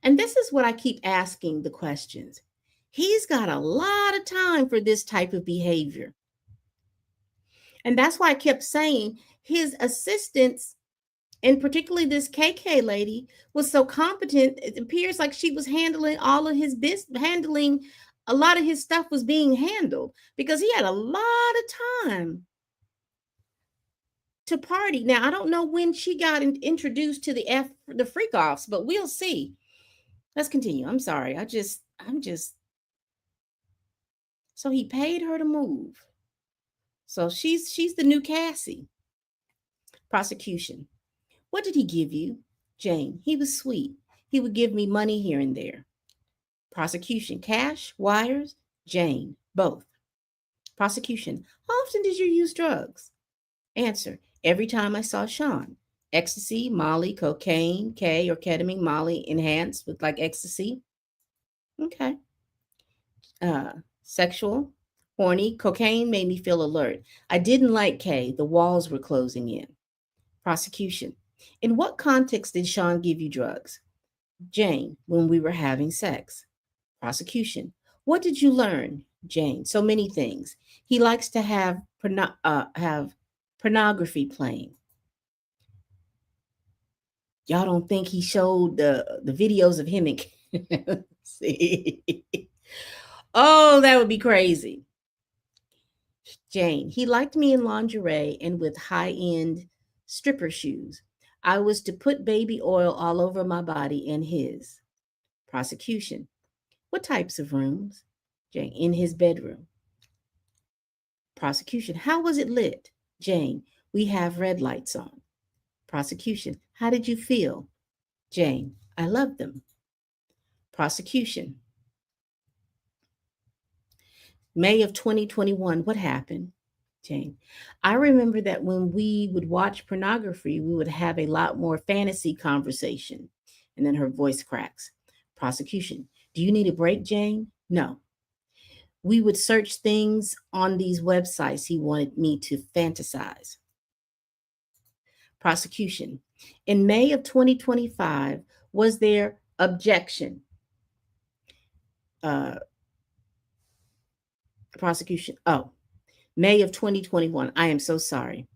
And this is what I keep asking the questions. He's got a lot of time for this type of behavior. And that's why I kept saying his assistants, and particularly this KK lady, was so competent. It appears like she was handling all of his business, handling a lot of his stuff was being handled because he had a lot of time to party. Now, I don't know when she got introduced to the freak offs, but we'll see. Let's continue. I'm sorry. I'm just so he paid her to move. So she's the new Cassie. Prosecution. What did he give you? Jane. He was sweet. He would give me money here and there. Prosecution. Cash, wires? Jane. Both. Prosecution. How often did you use drugs? Answer. Every time I saw Sean. Ecstasy, Molly, cocaine, K or ketamine, Molly enhanced with like ecstasy. Okay. Sexual, horny, cocaine made me feel alert. I didn't like K. The walls were closing in. Prosecution. In what context did Sean give you drugs? Jane, when we were having sex. Prosecution. What did you learn? Jane, so many things. He likes to have pornography playing. Y'all don't think he showed the videos of him and see? Oh, that would be crazy. Jane, he liked me in lingerie and with high-end stripper shoes. I was to put baby oil all over my body and his. Prosecution. What types of rooms? Jane, in his bedroom. Prosecution. How was it lit? Jane, we have red lights on. Prosecution. How did you feel? Jane, I loved them. Prosecution. May of 2021, what happened? Jane, I remember that when we would watch pornography, we would have a lot more fantasy conversation. And then her voice cracks. Prosecution, do you need a break, Jane? No. We would search things on these websites he wanted me to fantasize. Prosecution, in May of 2025, was there objection? Prosecution, oh, May of 2021. I am so sorry.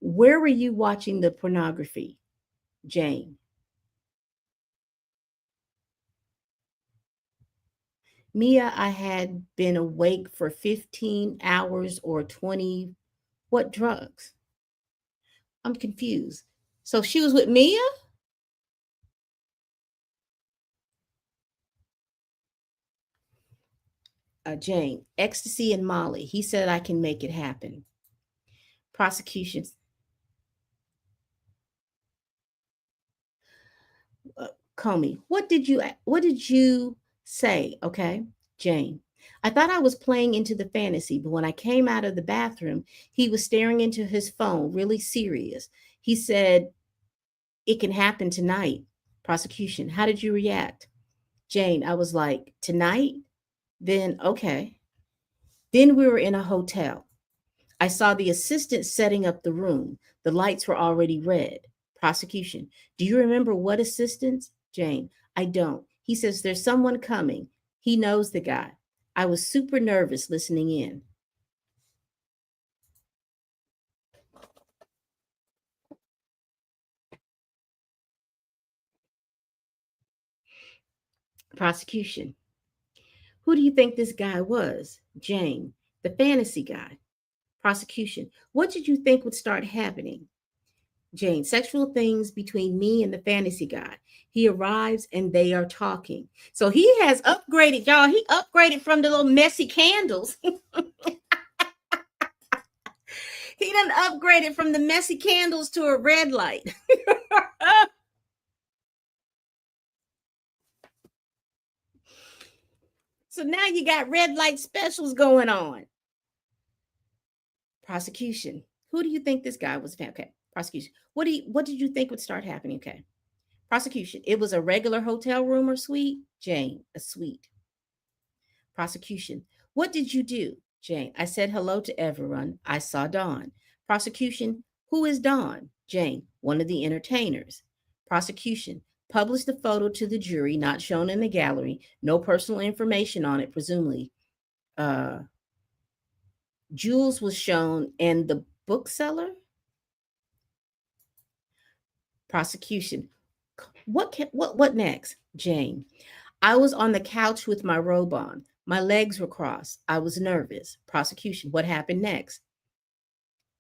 Where were you watching the pornography? Jane. Mia, I had been awake for 15 hours or 20. What drugs? I'm confused. So she was with Mia? Jane, ecstasy and Molly. He said I can make it happen. Prosecution. Comey, what did you say? Okay, Jane. I thought I was playing into the fantasy, but when I came out of the bathroom, he was staring into his phone, really serious. He said, it can happen tonight. Prosecution, how did you react? Jane, I was like, tonight? Then, okay. Then we were in a hotel. I saw the assistant setting up the room. The lights were already red. Prosecution, do you remember what assistants? Jane, I don't. He says there's someone coming. He knows the guy. I was super nervous listening in. Prosecution, who do you think this guy was? Jane, the fantasy guy. Prosecution, what did you think would start happening? Jane, sexual things between me and the fantasy guy. He arrives and they are talking. So he has upgraded, y'all. He upgraded from the little messy candles. He done upgraded from the messy candles to a red light. So now you got red light specials going on. Prosecution, who do you think this guy was? Okay. Prosecution, what did you think would start happening? Okay. Prosecution, it was a regular hotel room or suite? Jane, a suite. Prosecution, what did you do? Jane, I said hello to everyone. I saw Dawn. Prosecution, who is Dawn? Jane, one of the entertainers. Prosecution, published the photo to the jury, not shown in the gallery, no personal information on it, presumably. Jules was shown and the bookseller. Prosecution, what next? Jane, I was on the couch with my robe on. My legs were crossed. I was nervous. Prosecution, what happened next?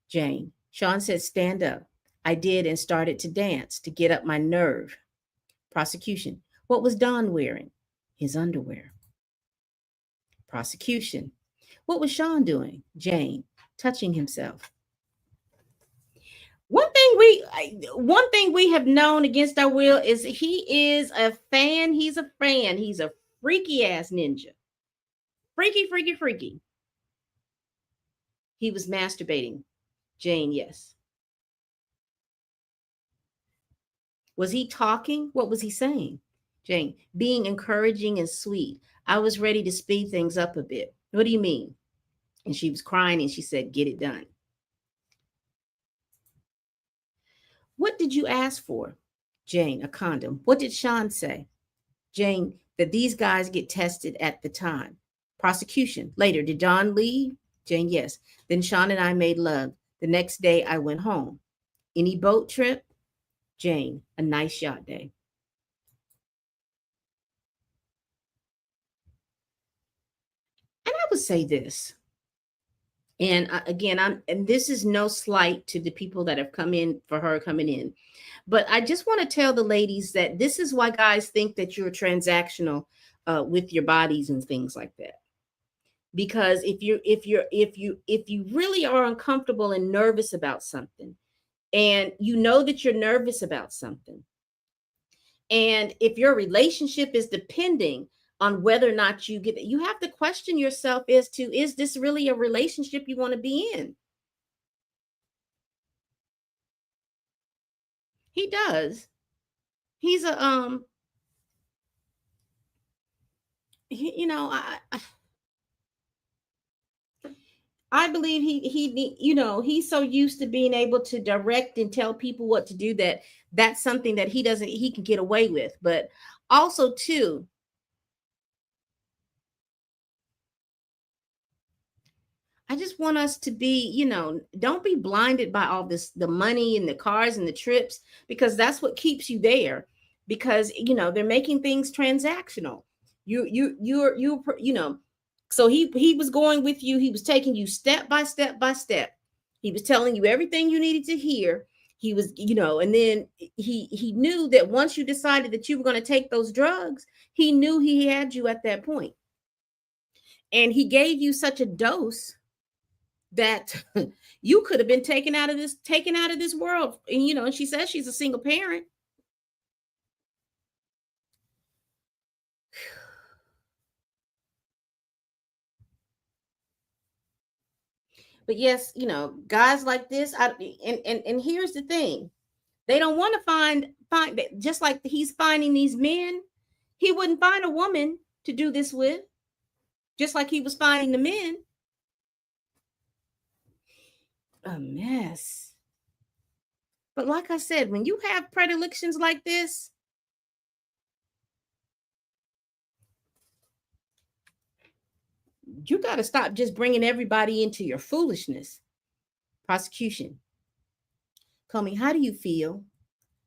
Jane, Sean said, stand up. I did and started to dance to get up my nerve. Prosecution, what was Don wearing? His underwear. Prosecution, what was Sean doing? Jane, touching himself. One thing we have known against our will is he is a fan. He's a fan. He's a freaky ass ninja. Freaky, freaky, freaky. He was masturbating. Jane, yes. Was he talking? What was he saying? Jane, being encouraging and sweet. I was ready to speed things up a bit. What do you mean? And she was crying and she said, get it done. What did you ask for? Jane, a condom. What did Sean say? Jane, that these guys get tested at the time. Prosecution, later, did John leave? Jane, yes. Then Sean and I made love. The next day I went home. Any boat trip? Jane, a nice yacht day. And I would say this, and again, and this is no slight to the people that have come in for her coming in, but I just want to tell the ladies that this is why guys think that you're transactional with your bodies and things like that. Because if you really are uncomfortable and nervous about something, and you know that you're nervous about something, and if your relationship is depending on whether or not you get it, you have to question yourself as to, is this really a relationship you want to be in? He does. He's a he, I believe he's so used to being able to direct and tell people what to do that that's something that he can get away with. But also too, I just want us to be, don't be blinded by all this, the money and the cars and the trips, because that's what keeps you there. Because, they're making things transactional. So he was going with you. He was taking you step by step by step. He was telling you everything you needed to hear. He was, and then he knew that once you decided that you were going to take those drugs, he knew he had you at that point. And he gave you such a dose that you could have been taken out of this world. And she says she's a single parent. But yes, guys like this, and here's the thing. They don't want to find find that, just like he's finding these men, he wouldn't find a woman to do this with, just like he was finding the men. A mess. But like I said, when you have predilections like this, you got to stop just bringing everybody into your foolishness. Prosecution. Comey, how do you feel?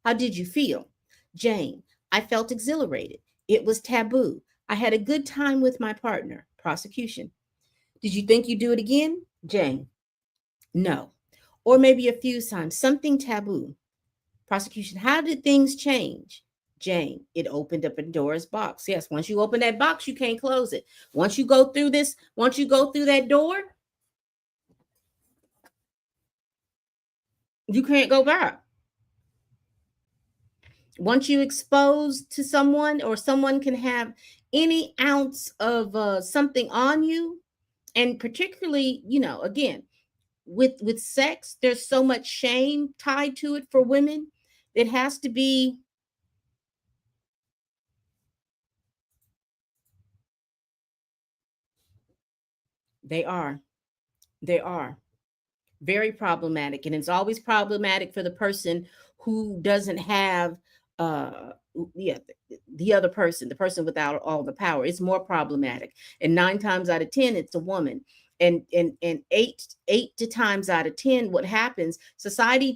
How did you feel? Jane, I felt exhilarated. It was taboo. I had a good time with my partner. Prosecution. Did you think you'd do it again? Jane, no. Or maybe a few times, something taboo. Prosecution, how did things change? Jane, it opened up a Pandora's box. Yes, once you open that box, you can't close it. Once you go through this, once you go through that door, you can't go back. Once you expose to someone, or someone can have any ounce of something on you, and particularly, again, with sex, there's so much shame tied to it for women. It has to be. They are they are very problematic, and it's always problematic for the person who doesn't have uh yeah, the other person, the person without all the power. It's more problematic, and 9 times out of 10 it's a woman. And eight to times out of 10, what happens, society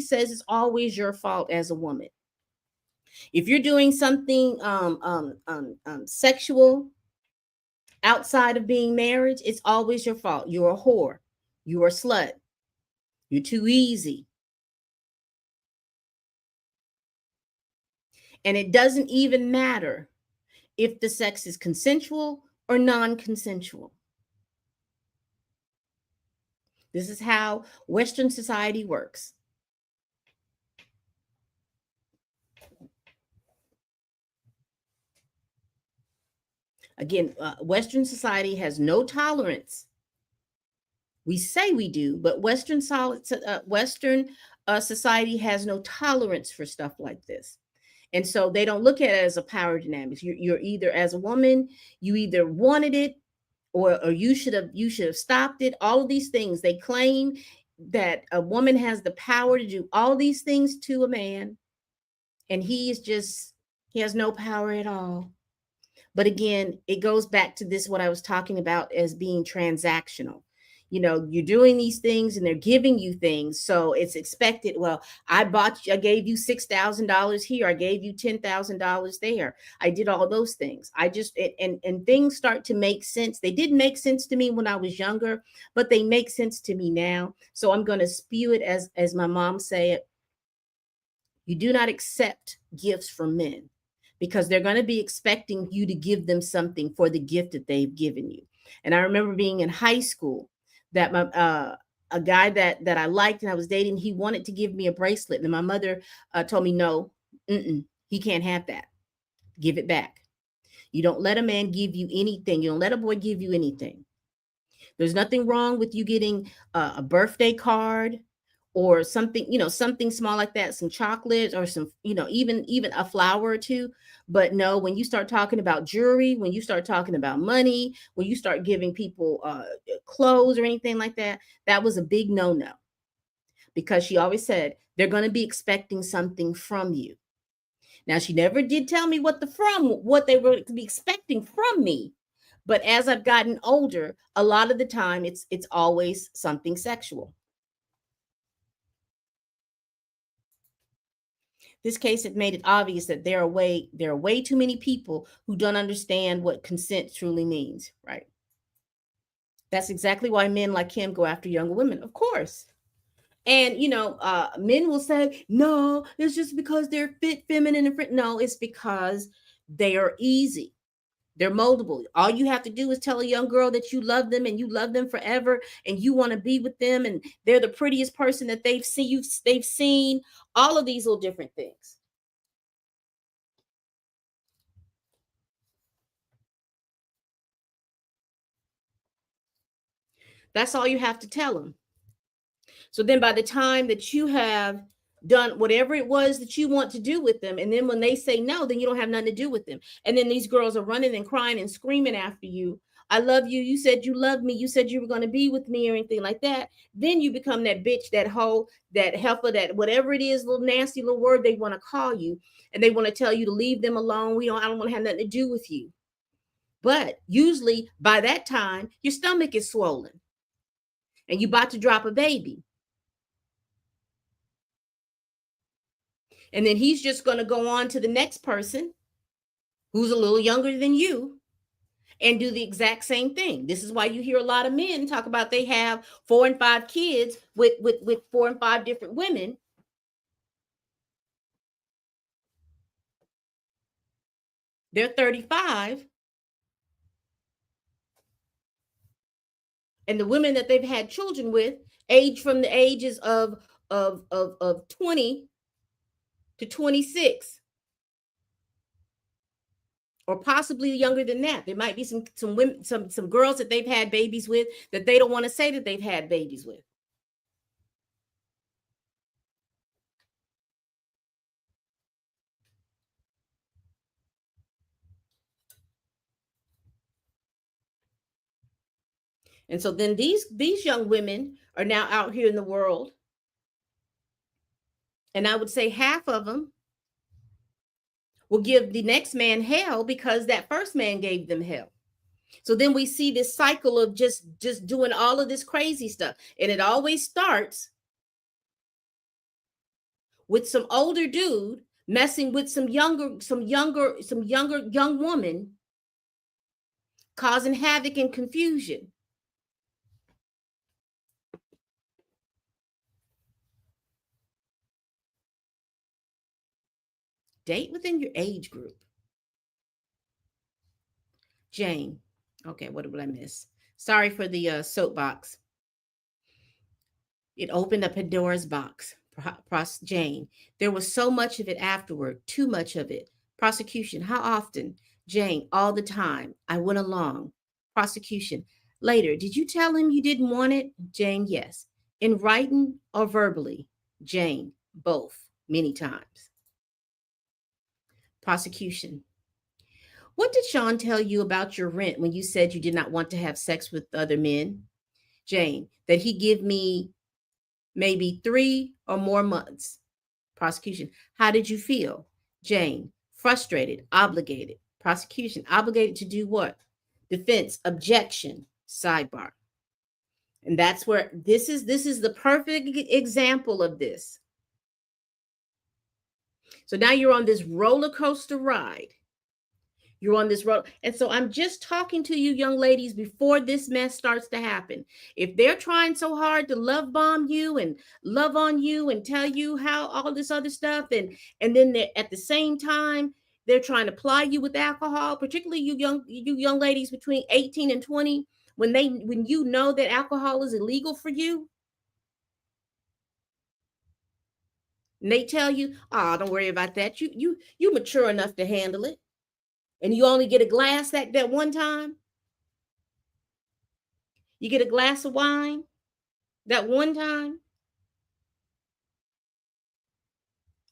says it's always your fault as a woman. If you're doing something sexual outside of being married, it's always your fault. You're a whore, you're a slut, you're too easy. And it doesn't even matter if the sex is consensual or non-consensual. This is how Western society works. Again, Western society has no tolerance. We say we do, but Western society has no tolerance for stuff like this. And so they don't look at it as a power dynamics. You're either, as a woman, you either wanted it, or you should have stopped it. All of these things they claim, that a woman has the power to do all these things to a man, and he has no power at all. But again, it goes back to this, what I was talking about as being transactional. You're doing these things and they're giving you things. So it's expected. Well, I gave you $6,000 here. I gave you $10,000 there. I did all those things. And things start to make sense. They didn't make sense to me when I was younger, but they make sense to me now. So I'm going to spew it as my mom said. You do not accept gifts from men, because they're going to be expecting you to give them something for the gift that they've given you. And I remember being in high school, that my a guy that I liked and I was dating, he wanted to give me a bracelet, and my mother told me, no, he can't have that. Give it back. You don't let a man give you anything. You don't let a boy give you anything. There's nothing wrong with you getting a birthday card, or something, something small like that, some chocolates, or some, even a flower or two. But no, when you start talking about jewelry, when you start talking about money, when you start giving people clothes or anything like that, that was a big no-no. Because she always said they're going to be expecting something from you. Now, she never did tell me what they were to be expecting from me. But as I've gotten older, a lot of the time it's always something sexual. This case had made it obvious that there are way too many people who don't understand what consent truly means, right? That's exactly why men like him go after younger women, of course. And men will say, no, it's just because they're fit, feminine, and fit. No, it's because they are easy. They're moldable. All you have to do is tell a young girl that you love them and you love them forever and you want to be with them, and they're the prettiest person that they've seen, all of these little different things. That's all you have to tell them. So then by the time that you have done whatever it was that you want to do with them. And then when they say no, then you don't have nothing to do with them. And then these girls are running and crying and screaming after you. I love you. You said you loved me. You said you were going to be with me or anything like that. Then you become that bitch, that hoe, that heifer, that whatever it is, little nasty little word they want to call you. And they want to tell you to leave them alone. I don't want to have nothing to do with you. But usually by that time, your stomach is swollen and you about to drop a baby. And then he's just going to go on to the next person who's a little younger than you and do the exact same thing. This is why you hear a lot of men talk about they have 4 and 5 kids with 4 and 5 different women. They're 35. And the women that they've had children with age from the ages of 20 to 26. Or possibly younger than that. There might be some women, some girls that they've had babies with that they don't want to say that they've had babies with. And so then these young women are now out here in the world. And I would say half of them will give the next man hell because that first man gave them hell. So then we see this cycle of just doing all of this crazy stuff. And it always starts with some older dude messing with some younger young woman, causing havoc and confusion. Date within your age group. Jane. Okay, what did I miss? Sorry for the soapbox. It opened up Pandora's box. Jane. There was so much of it afterward, too much of it. Prosecution. How often? Jane. All the time. I went along. Prosecution. Later. Did you tell him you didn't want it? Jane. Yes. In writing or verbally? Jane. Both. Many times. Prosecution. What did Sean tell you about your rent when you said you did not want to have sex with other men? Jane. That he give me maybe 3 or more months. Prosecution. How did you feel? Jane. Frustrated, obligated. Prosecution. Obligated to do what? Defense. Objection. Sidebar. And that's where this is the perfect example of this. So now you're on this roller coaster ride. You're on this road. And so I'm just talking to you young ladies before this mess starts to happen. If they're trying so hard to love bomb you and love on you and tell you how all this other stuff, and then at the same time, they're trying to ply you with alcohol, particularly you young ladies between 18 and 20, when you know that alcohol is illegal for you. And they tell you, oh, don't worry about that. You mature enough to handle it. And you only get a glass that one time. You get a glass of wine that one time.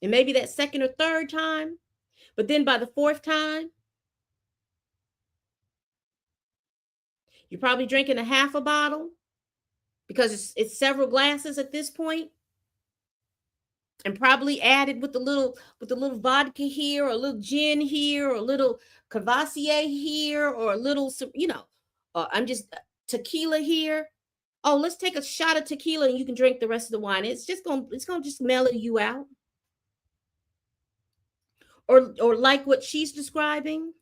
And maybe that second or third time. But then by the 4th time, you're probably drinking a half a bottle because it's several glasses at this point. And probably added with the little vodka here, or a little gin here, or a little Cavassier here, or a little, I'm just tequila here. Oh, let's take a shot of tequila and you can drink the rest of the wine. It's gonna just mellow you out. Or like what she's describing,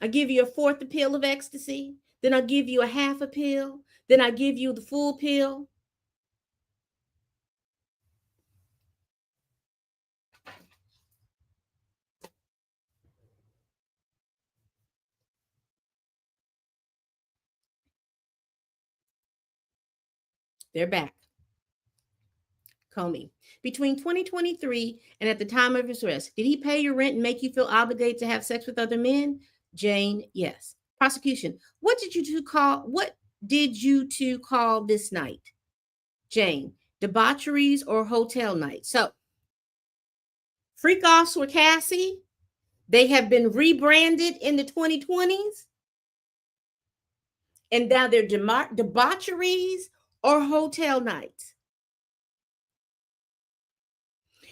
I give you a 4th pill of ecstasy, then I'll give you a half a pill, then I give you the full pill. They're back. Comey. Between 2023 and at the time of his arrest, did he pay your rent and make you feel obligated to have sex with other men? Jane, yes. Prosecution. What did you two call this night? Jane. debaucheries, or hotel nights. So freak offs were Cassie. They have been rebranded in the 2020s. And now they're debaucheries or hotel nights.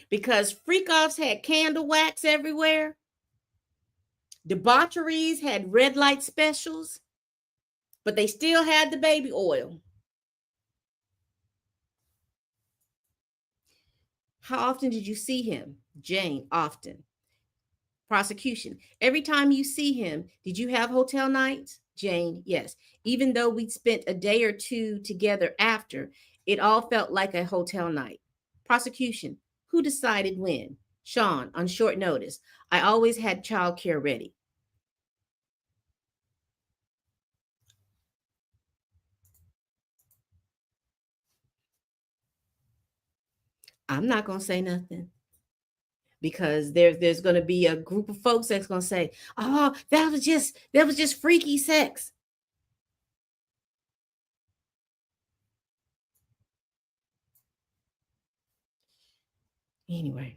Because freak offs had candle wax everywhere. Debaucheries had red light specials, but they still had the baby oil. How often did you see him? Jane, often. Prosecution. Every time you see him, did you have hotel nights? Jane, yes. Even though we spent a day or two together after, it all felt like a hotel night. Prosecution. Who decided when? Sean, on short notice. I always had childcare ready. I'm not going to say nothing because there's going to be a group of folks that's going to say, "Oh, that was just freaky sex." Anyway,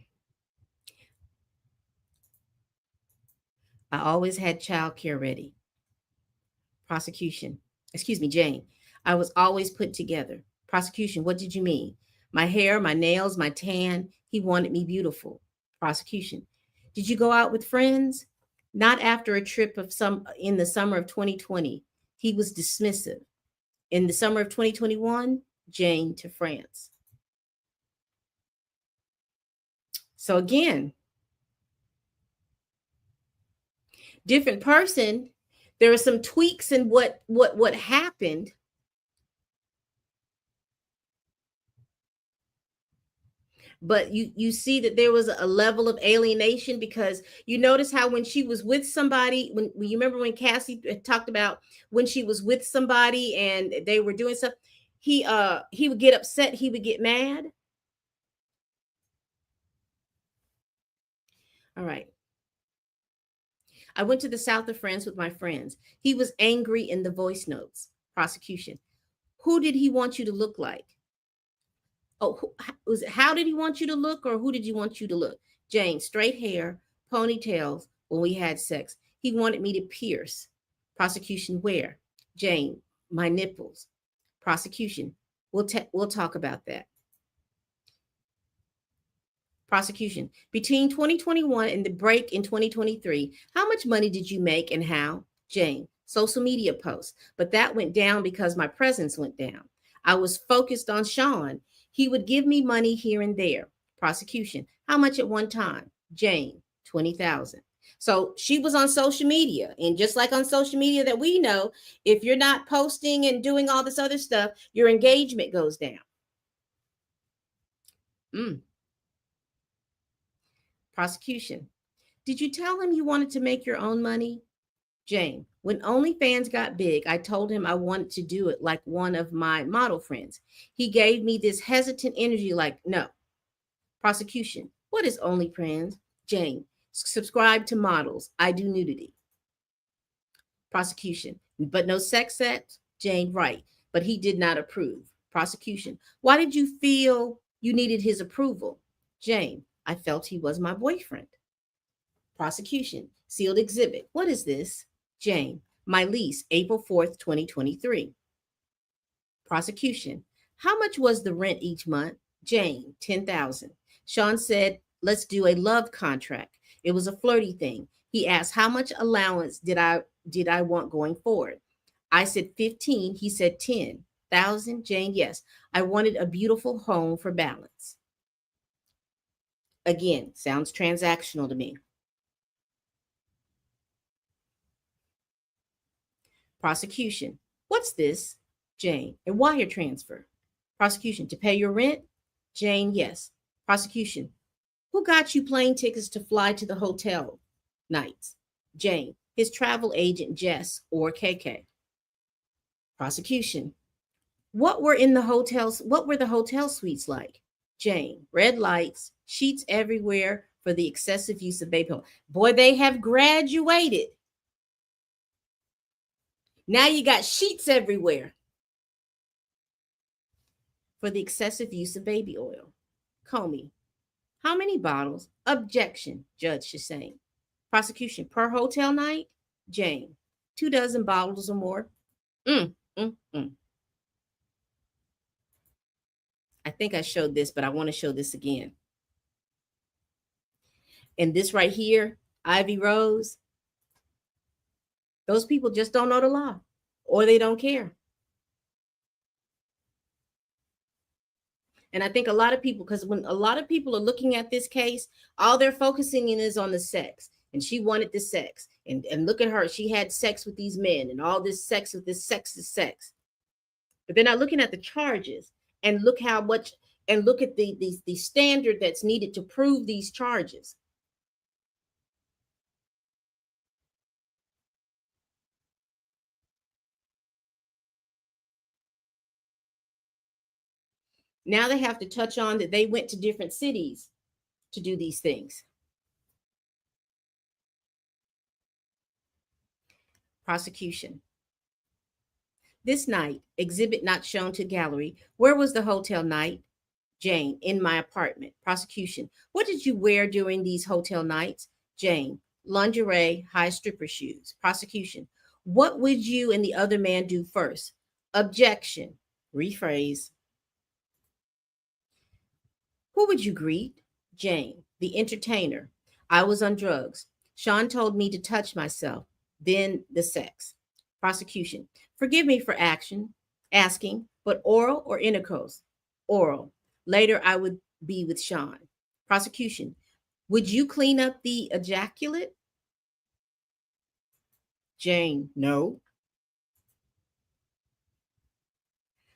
I always had childcare ready. Prosecution. Excuse me, Jane. I was always put together. Prosecution. What did you mean? My hair, my nails, my tan. He wanted me beautiful. Prosecution. Did you go out with friends? Not after a trip of some in the summer of 2020. He was dismissive. In the summer of 2021, Jane to France. So again, different person. There are some tweaks in what happened. But you see that there was a level of alienation because you notice how when she was with somebody, when you remember when Cassie talked about when she was with somebody and they were doing stuff, he would get upset, he would get mad. All right. I went to the south of France with my friends. He was angry in the voice notes. Prosecution. Who did he want you to look like? Oh, how did he want you to look, or who did you want you to look? Jane, straight hair, ponytails when we had sex. He wanted me to pierce. Prosecution, where? Jane, my nipples. Prosecution, we'll talk about that. Prosecution, between 2021 and the break in 2023, how much money did you make and how? Jane, social media posts, but that went down because my presence went down. I was focused on Sean. He would give me money here and there. Prosecution, how much at one time? Jane, 20,000. So she was on social media. And just like on social media that we know, if you're not posting and doing all this other stuff, your engagement goes down. Prosecution, did you tell him you wanted to make your own money? Jane, when OnlyFans got big, I told him I wanted to do it like one of my model friends. He gave me this hesitant energy like, no. Prosecution, what is OnlyFans? Jane, subscribe to models. I do nudity. Prosecution, but no sex acts? Jane, right, but he did not approve. Prosecution, why did you feel you needed his approval? Jane, I felt he was my boyfriend. Prosecution, sealed exhibit. What is this? Jane, my lease, April 4th, 2023. Prosecution, how much was the rent each month? Jane, 10,000. Sean said, let's do a love contract. It was a flirty thing. He asked how much allowance did I want going forward. I said 15. He said 10,000. Jane, yes. I wanted a beautiful home for balance. Again, sounds transactional to me. Prosecution, what's this? Jane, a wire transfer. Prosecution, to pay your rent? Jane, yes. Prosecution, who got you plane tickets to fly to the hotel nights? Jane, his travel agent, Jess or KK. Prosecution, what were the hotel suites like? Jane, red lights, sheets everywhere for the excessive use of baby oil. Boy, they have graduated. Now you got sheets everywhere for the excessive use of baby oil. Comey, how many bottles? Objection, Judge Shassain. Prosecution, per hotel night? Jane, 2 dozen bottles or more. Mm, mm, mm. I think I showed this, but I want to show this again. And this right here, Ivy Rose, those people just don't know the law or they don't care. And I think a lot of people, because when a lot of people are looking at this case, all they're focusing in is on the sex. And she wanted the sex. And look at her. She had sex with these men and all this sex with this sex is sex. But they're not looking at the charges and look how much and look at the standard that's needed to prove these charges. Now they have to touch on that they went to different cities to do these things. Prosecution. This night, exhibit not shown to gallery. Where was the hotel night? Jane, in my apartment. Prosecution. What did you wear during these hotel nights? Jane, lingerie, high stripper shoes. Prosecution. What would you and the other man do first? Objection. Rephrase. Who would you greet? Jane, the entertainer. I was on drugs. Sean told me to touch myself, then the sex. Prosecution. Forgive me for asking, but oral or intercourse? Oral. Later, I would be with Sean. Prosecution. Would you clean up the ejaculate? Jane. No.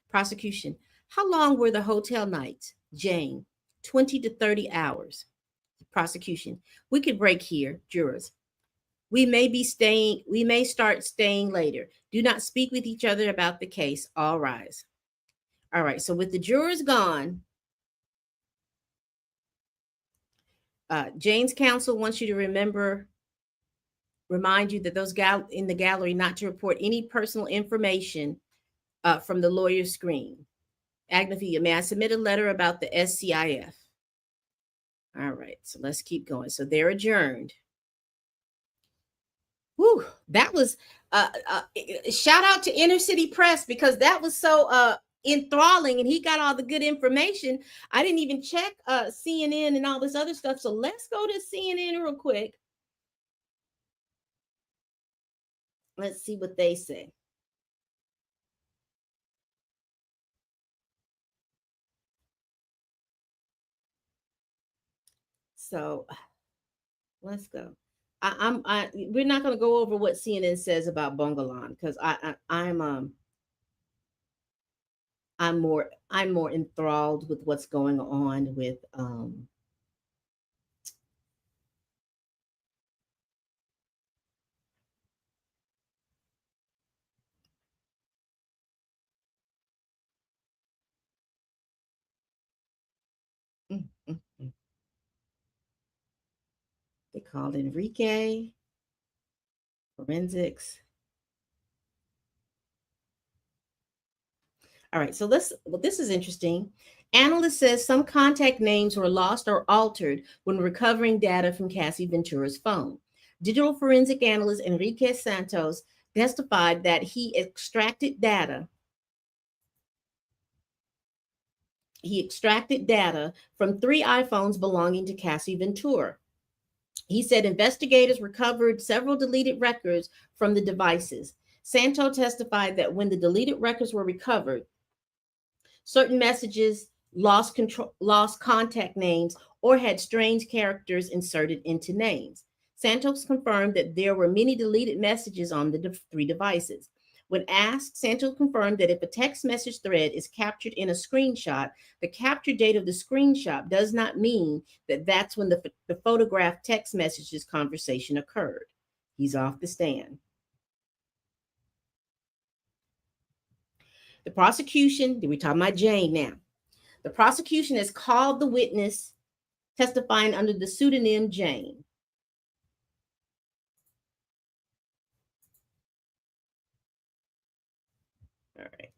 Prosecution. How long were the hotel nights? Jane. 20 to 30 hours. Prosecution. We could break here, jurors. We may start staying later. Do not speak with each other about the case. All rise. All right, so with the jurors gone, Jane's counsel wants you to remind you that those in the gallery not to report any personal information from the lawyer's screen. Agnafia, may I submit a letter about the SCIF? All right, so let's keep going. So they're adjourned. Whew, that was shout out to Inner City Press because that was so enthralling and he got all the good information. I didn't even check CNN and all this other stuff. So let's go to CNN real quick. Let's see what they say. So let's go. We're not going to go over what CNN says about Bongalan because I'm more enthralled with what's going on with mm, mm, mm. They called Enrique forensics. All right, so this is interesting. Analyst says some contact names were lost or altered when recovering data from Cassie Ventura's phone. Digital forensic analyst Enrique Santos testified that he extracted data from 3 iPhones belonging to Cassie Ventura. He said investigators recovered several deleted records from the devices. Santo testified that when the deleted records were recovered, certain messages lost contact names, or had strange characters inserted into names. Santos confirmed that there were many deleted messages on the 3 devices. When asked, Santos confirmed that if a text message thread is captured in a screenshot, the capture date of the screenshot does not mean that that's when the photographed text messages conversation occurred. He's off the stand. The prosecution, we're talking about Jane now. The prosecution has called the witness testifying under the pseudonym Jane. All right.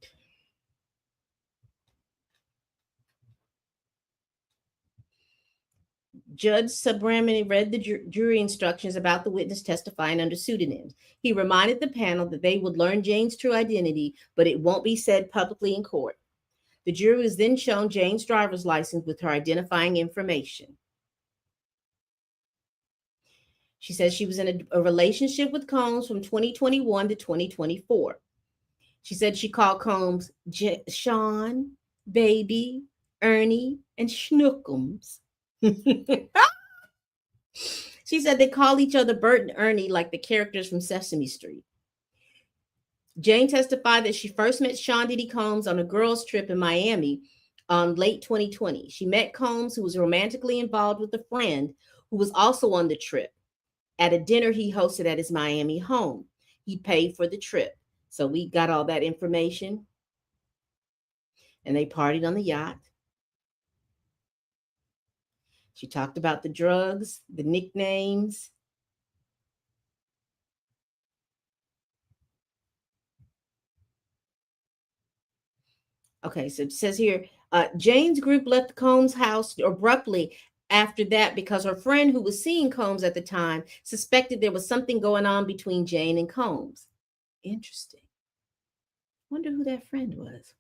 Judge Subramani read the jury instructions about the witness testifying under pseudonyms. He reminded the panel that they would learn Jane's true identity, but it won't be said publicly in court. The jury was then shown Jane's driver's license with her identifying information. She says she was in a relationship with Combs from 2021 to 2024. She said she called Combs Sean, Baby, Ernie, and Schnookums. She said they call each other Bert and Ernie like the characters from Sesame Street. Jane testified that she first met Sean Diddy Combs on a girls' trip in Miami late 2020. She met Combs, who was romantically involved with a friend who was also on the trip, at a dinner he hosted at his Miami home. He paid for the trip. So we got all that information. And they partied on the yacht. She talked about the drugs, the nicknames. Okay, so it says here, Jane's group left Combs' house abruptly after that because her friend who was seeing Combs at the time suspected there was something going on between Jane and Combs. Interesting. Wonder who that friend was.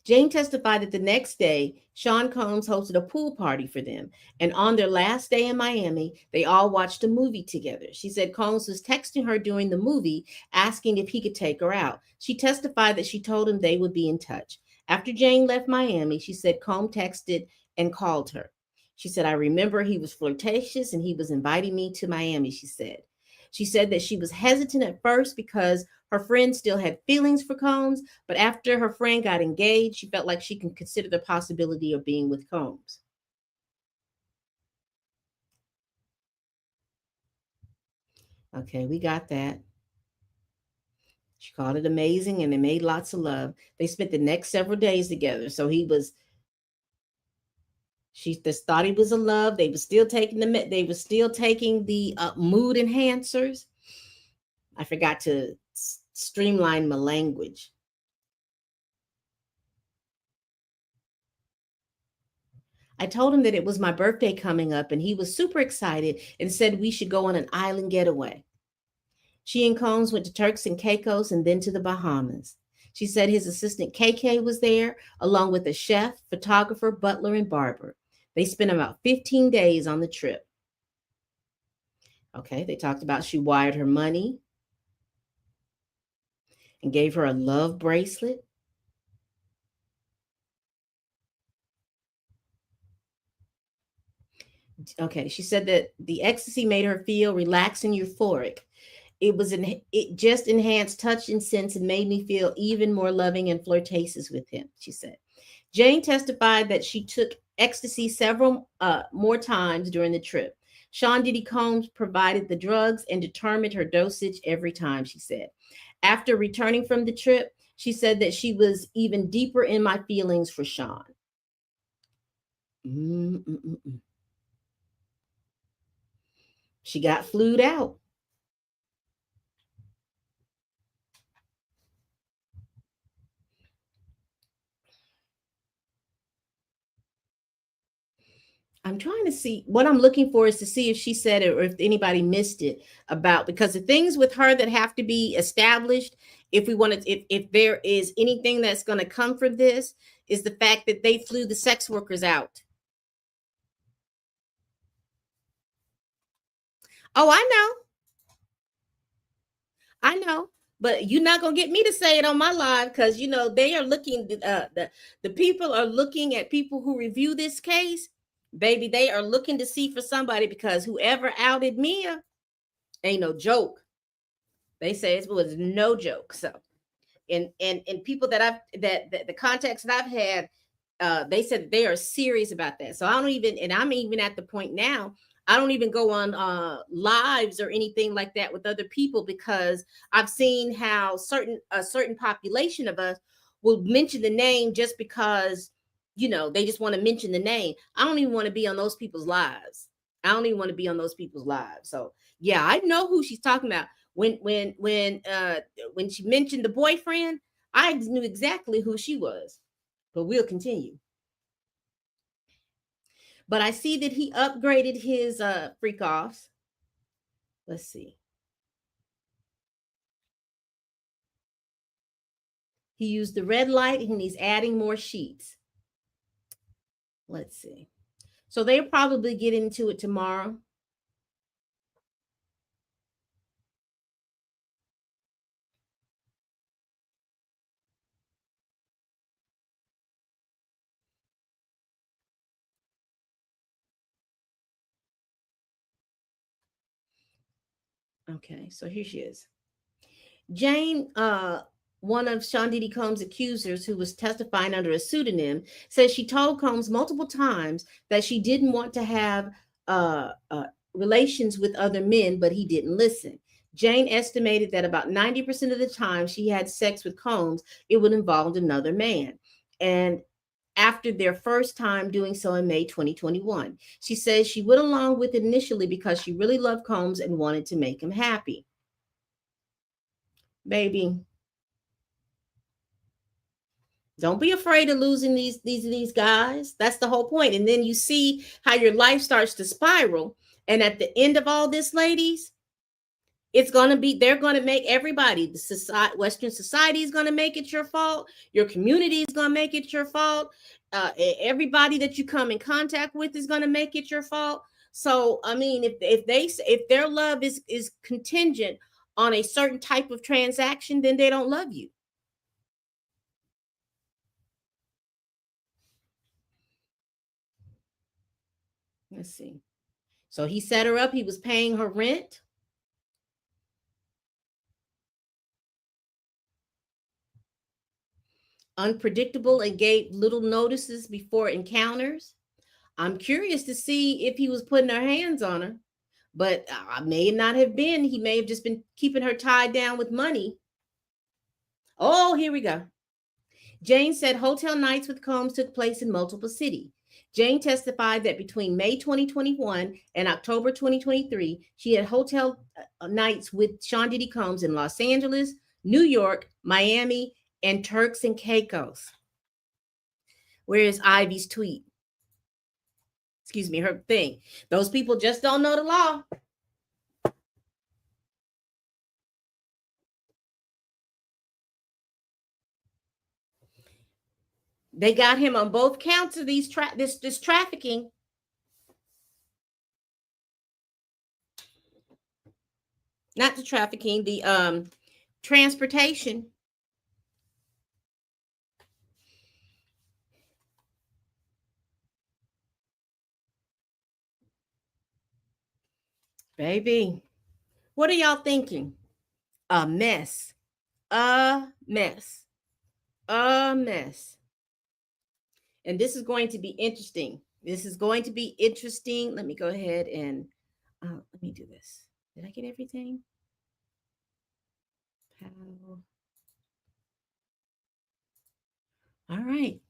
Jane testified that the next day, Sean Combs hosted a pool party for them. And on their last day in Miami, they all watched a movie together. She said Combs was texting her during the movie, asking if he could take her out. She testified that she told him they would be in touch. After Jane left Miami, she said Combs texted and called her. She said, I remember he was flirtatious and he was inviting me to Miami, she said. She said that she was hesitant at first because her friend still had feelings for Combs, but after her friend got engaged, she felt like she can consider the possibility of being with Combs. Okay, we got that. She called it amazing and they made lots of love. They spent the next several days together. So she just thought he was in love. They were still taking the mood enhancers. I forgot to streamline my language. I told him that it was my birthday coming up and he was super excited and said we should go on an island getaway. She and Combs went to Turks and Caicos and then to the Bahamas. She said his assistant KK was there, along with a chef, photographer, butler, and barber. They spent about 15 days on the trip. Okay, they talked about she wired her money and gave her a love bracelet. Okay, she said that the ecstasy made her feel relaxed and euphoric. It just enhanced touch and sense and made me feel even more loving and flirtatious with him, she said. Jane testified that she took ecstasy several more times during the trip. Sean Diddy Combs provided the drugs and determined her dosage every time, she said. After returning from the trip, she said that she was even deeper in my feelings for Sean. Mm-mm-mm. She got flued out. I'm trying to see what I'm looking for is to see if she said it or if anybody missed it about, because the things with her that have to be established, if we want to, if there is anything that's going to come from this, is the fact that they flew the sex workers out. Oh, I know, but you're not gonna get me to say it on my live because you know they are looking. The people are looking at people who review this case, baby. They are looking to see for somebody because whoever outed Mia ain't no joke. They say it was no joke. So, and people that that the contacts that I've had, they said they are serious about that. So I don't even, and I'm even at the point now. I don't even go on lives or anything like that with other people because I've seen how a certain population of us will mention the name just because you know they just want to mention the name. I don't even want to be on those people's lives. I don't even want to be on those people's lives. So yeah, I know who she's talking about. When she mentioned the boyfriend, I knew exactly who she was. But we'll continue. But I see that he upgraded his freak offs. Let's see. He used the red light and he's adding more sheets. Let's see. So they'll probably get into it tomorrow. Okay, so here she is. Jane, one of Sean Diddy Combs' accusers who was testifying under a pseudonym, says she told Combs multiple times that she didn't want to have uh, uh, relations with other men, but he didn't listen. Jane estimated that about 90% of the time she had sex with Combs, it would involve another man. And after their first time doing so in May 2021, she says she went along with it initially because she really loved Combs and wanted to make him happy. Baby, don't be afraid of losing these guys. That's the whole point. And then you see how your life starts to spiral. And at the end of all this, ladies, it's going to be, they're going to make everybody, the society, Western society is going to make it your fault. Your community is going to make it your fault. Everybody that you come in contact with is going to make it your fault. So, I mean, if their love is contingent on a certain type of transaction, then they don't love you. Let's see. So he set her up. He was paying her rent. Unpredictable and gave little notices before encounters. I'm curious to see if he was putting her hands on her, but may not have been. He may have just been keeping her tied down with money. Oh, here we go. Jane said hotel nights with Combs took place in multiple cities. Jane testified that between May 2021 and October 2023, she had hotel nights with Sean Diddy Combs in Los Angeles, New York, Miami, and Turks and Caicos. Where is Ivy's tweet? Excuse me, her thing. Those people just don't know the law. They got him on both counts of this trafficking. Not the trafficking, the transportation. Baby, what are y'all thinking? A mess. A mess. A mess. And this is going to be interesting. This is going to be interesting. Let me go ahead and let me do this. Did I get everything? How? All right.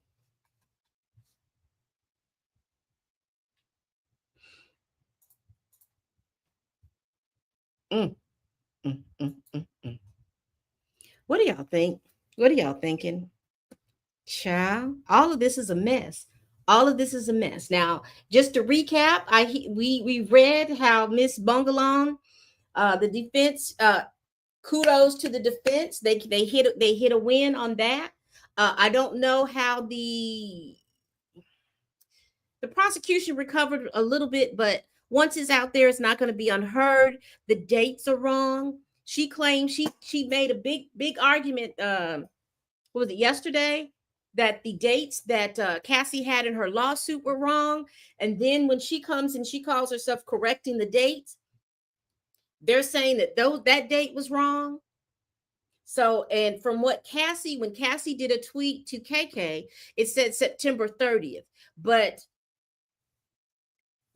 Mm, mm, mm, mm, mm. What do y'all think? What are y'all thinking? Child, all of this is a mess. All of this is a mess. Now, just to recap, we read how Miss Bungalong, the defense, kudos to the defense. They hit a win on that. I don't know how the prosecution recovered a little bit, but once it's out there, it's not going to be unheard. The dates are wrong. She claimed she made a big argument. What was it, yesterday? That the dates that Cassie had in her lawsuit were wrong. And then when she comes and she calls herself correcting the dates, they're saying that that date was wrong. So, and from what when Cassie did a tweet to KK, it said September 30th. But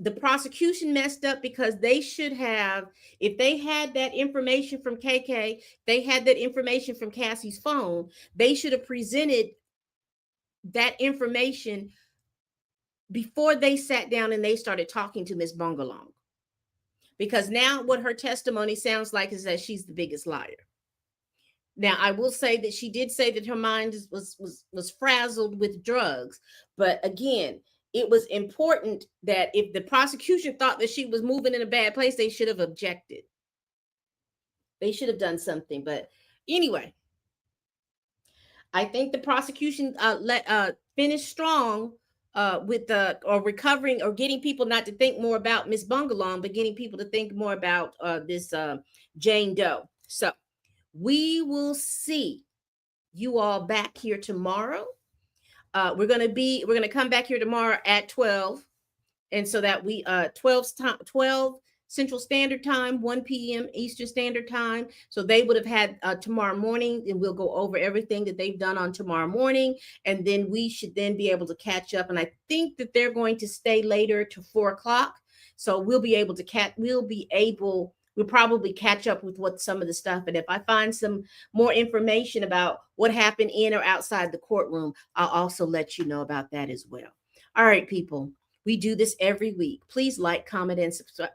the prosecution messed up because they should have, if they had that information from KK, they had that information from Cassie's phone, they should have presented that information before they sat down and they started talking to Miss Bungalong. Because now what her testimony sounds like is that she's the biggest liar. Now, I will say that she did say that her mind was frazzled with drugs. But again, it was important that if the prosecution thought that she was moving in a bad place, they should have objected. They should have done something. But anyway, I think the prosecution finished strong with the or recovering or getting people not to think more about Miss Bungalong, but getting people to think more about this Jane Doe. So we will see you all back here tomorrow. We're gonna come back here tomorrow at 12, and so that we 12 Central Standard Time, 1 p.m. Eastern Standard Time. So they would have had tomorrow morning, and we'll go over everything that they've done on tomorrow morning, and then we should then be able to catch up. And I think that they're going to stay later to 4 o'clock, so we'll be able to we'll probably catch up with what some of the stuff. And if I find some more information about what happened in or outside the courtroom, I'll also let you know about that as well. All right, people. We do this every week. Please like, comment, and subscribe.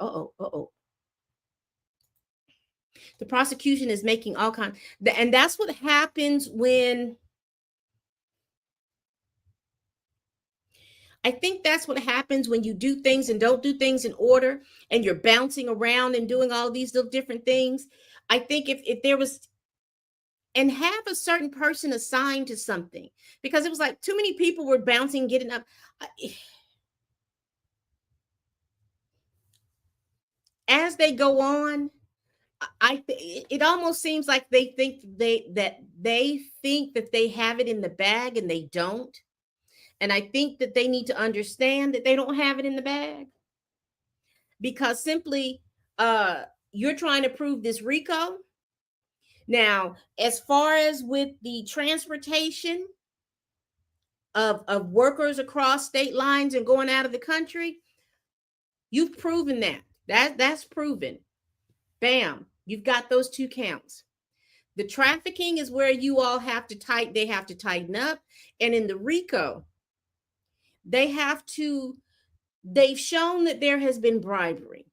The prosecution is making all kinds, and that's what happens when. I think that's what happens when you do things and don't do things in order, and you're bouncing around and doing all these little different things. I think if there was, and have a certain person assigned to something, because it was like too many people were bouncing, getting up. As they go on, it almost seems like they think that they have it in the bag, and they don't. And I think that they need to understand that they don't have it in the bag, because simply you're trying to prove this RICO. Now, as far as with the transportation of workers across state lines and going out of the country, you've proven that's proven. Bam, you've got those 2 counts. The trafficking is where you all have to tighten up. And in the RICO, they've shown that there has been bribery.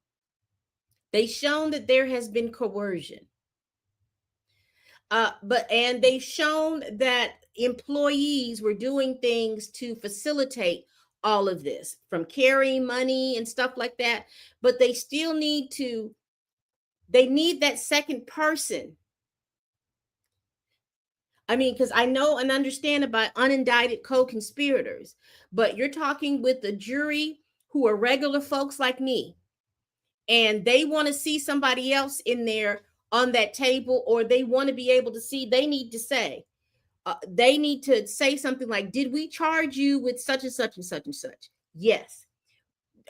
They've shown that there has been coercion. And they've shown that employees were doing things to facilitate all of this, from carrying money and stuff like that. But they still need that second person. I mean, because I know and understand about unindicted co-conspirators, but you're talking with the jury who are regular folks like me, and they want to see somebody else in there on that table, or they want to be able to see, they need to say something like, did we charge you with such and such and such and such? Yes.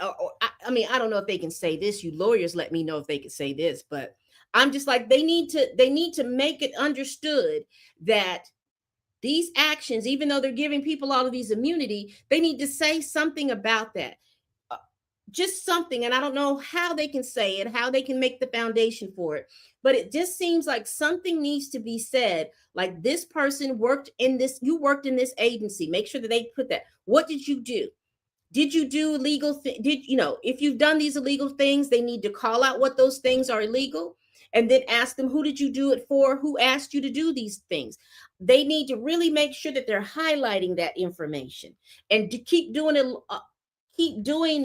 I mean, I don't know if they can say this. You lawyers let me know if they can say this, but I'm just like, they need to make it understood that these actions, even though they're giving people all of these immunity, they need to say something about that. Just something. And I don't know how they can say it, how they can make the foundation for it, but it just seems like something needs to be said. Like, this person you worked in this agency. Make sure that they put that. What did you do? Did you do illegal? If you've done these illegal things, they need to call out what those things are illegal, and then ask them, who did you do it for? Who asked you to do these things? They need to really make sure that they're highlighting that information, and to keep doing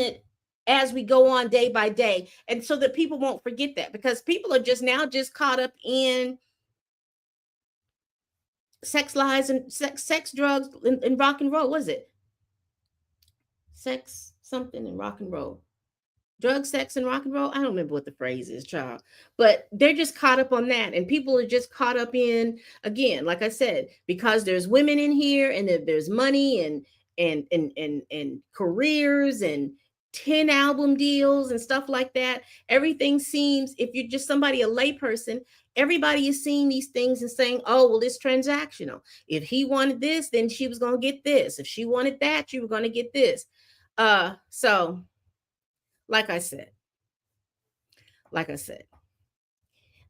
it as we go on day by day, and so that people won't forget that, because people are just caught up in sex, lies, and sex, drugs, and rock and roll. What is it? Sex something and rock and roll. Drug, sex, and rock and roll. I don't remember what the phrase is, child. But they're just caught up on that. And people are just caught up in, again, like I said, because there's women in here, and there's money and careers and 10 album deals and stuff like that. Everything seems, if you're just a layperson, everybody is seeing these things and saying, oh, well, it's transactional. If he wanted this, then she was going to get this. If she wanted that, she was going to get this. So like I said,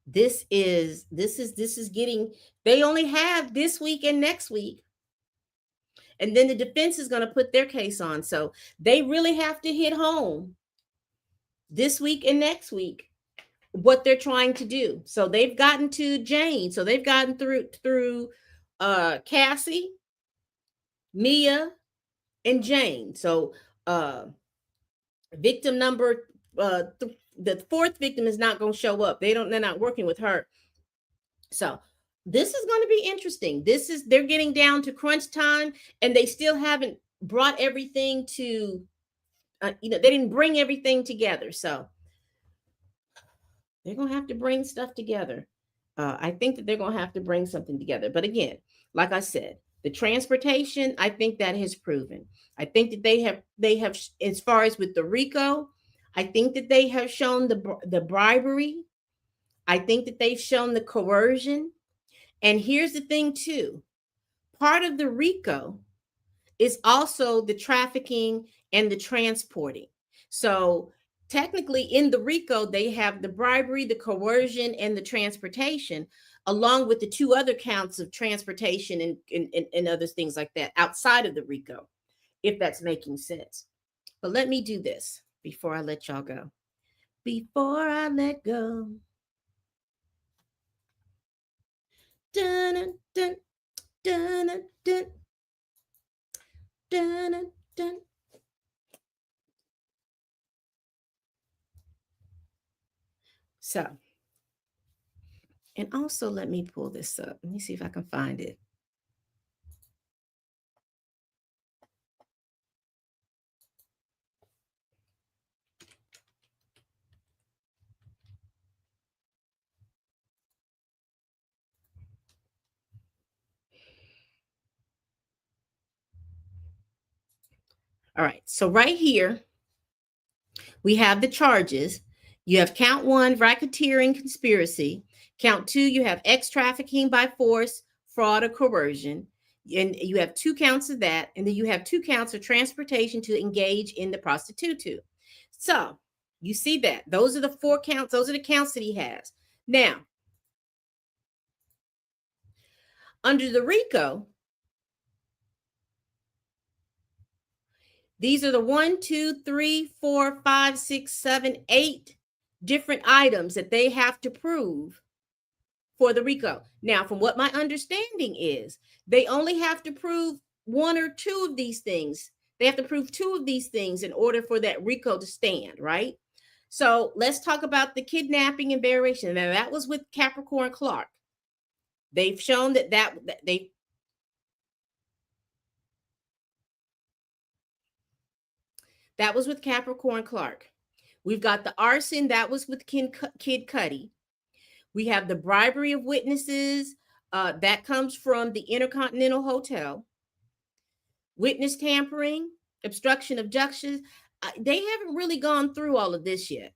this is getting, they only have this week and next week. And then the defense is going to put their case on. So they really have to hit home this week and next week what they're trying to do. So they've gotten to Jane. So they've gotten through Cassie, Mia, and Jane. So uh victim number the fourth victim is not going to show up. They're not working with her. So this is going to be interesting. They're getting down to crunch time, and they still haven't brought everything to they didn't bring everything together. So they're going to have to bring stuff together. I think that they're going to have to bring something together. But again, like I said, the transportation, I think that has proven. I think that they have as far as with the RICO, I think that they have shown the bribery. I think that they've shown the coercion. And here's the thing too. Part of the RICO is also the trafficking and the transporting. So technically in the RICO, they have the bribery, the coercion, and the transportation, along with the two other counts of transportation and other things like that outside of the RICO, if that's making sense. But let me do this before I let y'all go. Before I let go. Dun, dun, dun, dun, dun, dun, dun. So, and also let me pull this up. Let me see if I can find it. All right. So right here, we have the charges. You have count one, racketeering conspiracy. Count two, you have X trafficking by force, fraud, or coercion. And you have two counts of that. And then you have two counts of transportation to engage in the prostitute. So you see that. Those are the four counts. Those are the counts that he has. Now, under the RICO, these are the 1, 2, 3, 4, 5, 6, 7, 8 different items that they have to prove for the RICO. Now, from what my understanding is, they only have to prove one or two of these things. They have to prove two of these things in order for that RICO to stand, right? So let's talk about the kidnapping and buriation. Now, that was with Capricorn Clark. They've shown that that was with Capricorn Clark. We've got the arson, that was with Kid Cudi. We have the bribery of witnesses, that comes from the Intercontinental Hotel. Witness tampering, obstruction of justice. They haven't really gone through all of this yet.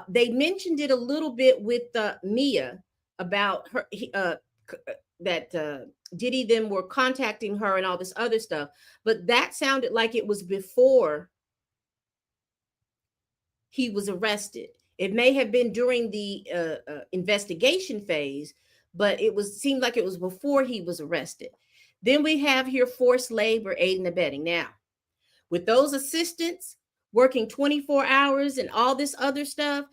They mentioned it a little bit with Mia about her, that Diddy them were contacting her and all this other stuff, but that sounded like it was before he was arrested. It may have been during the investigation phase, but seemed like it was before he was arrested. Then we have here forced labor, aiding and abetting. Now, with those assistants working 24 hours and all this other stuff,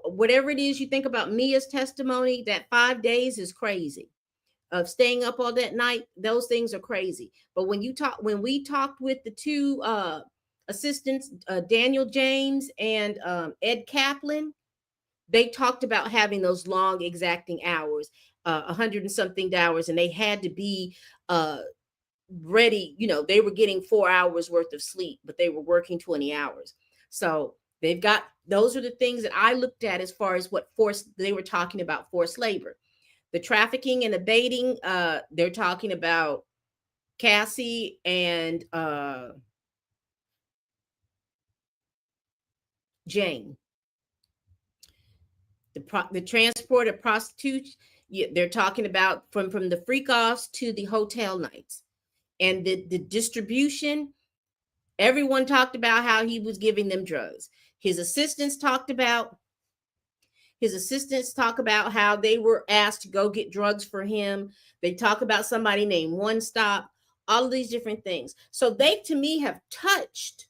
whatever it is you think about Mia's testimony, that 5 days is crazy. Of staying up all that night, those things are crazy. But when we talked with the two assistants, Daniel James and Ed Kaplan, they talked about having those long exacting hours, 100 and something hours, and they had to be ready. They were getting 4 hours worth of sleep, but they were working 20 hours. So those are the things that I looked at as far as what they were talking about forced labor. The trafficking and abating, they're talking about Cassie and Jane. The transport of prostitutes, they're talking about from the freak offs to the hotel nights. And the distribution, everyone talked about how he was giving them drugs. His assistants talk about how they were asked to go get drugs for him. They talk about somebody named One Stop, all of these different things. So they, to me, have touched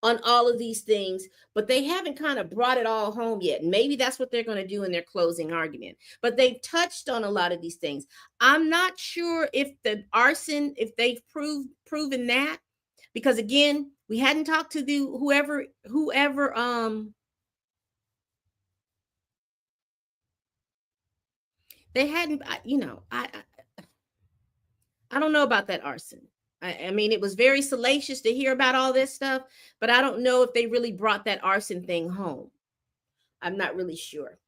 on all of these things, but they haven't kind of brought it all home yet. Maybe that's what they're going to do in their closing argument. But they've touched on a lot of these things. I'm not sure if the arson, if they've proven that, because again, We hadn't talked to the whoever they hadn't I don't know about that arson. I mean, it was very salacious to hear about all this stuff, but I don't know if they really brought that arson thing home. I'm not really sure.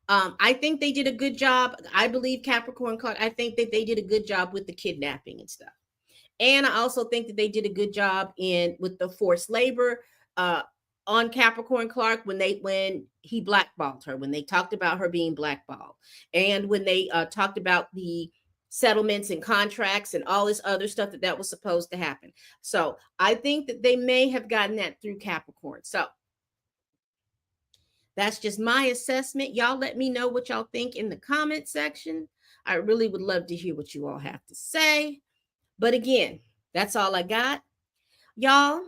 I think they did a good job. I believe Capricorn Clark. I think that they did a good job with the kidnapping and stuff. And I also think that they did a good job in with the forced labor uh, on Capricorn Clark when he blackballed her, when they talked about her being blackballed, and when they talked about the settlements and contracts and all this other stuff that was supposed to happen. So I think that they may have gotten that through Capricorn. So that's just my assessment. Y'all let me know what y'all think in the comment section. I really would love to hear what you all have to say. But again, that's all I got. Y'all,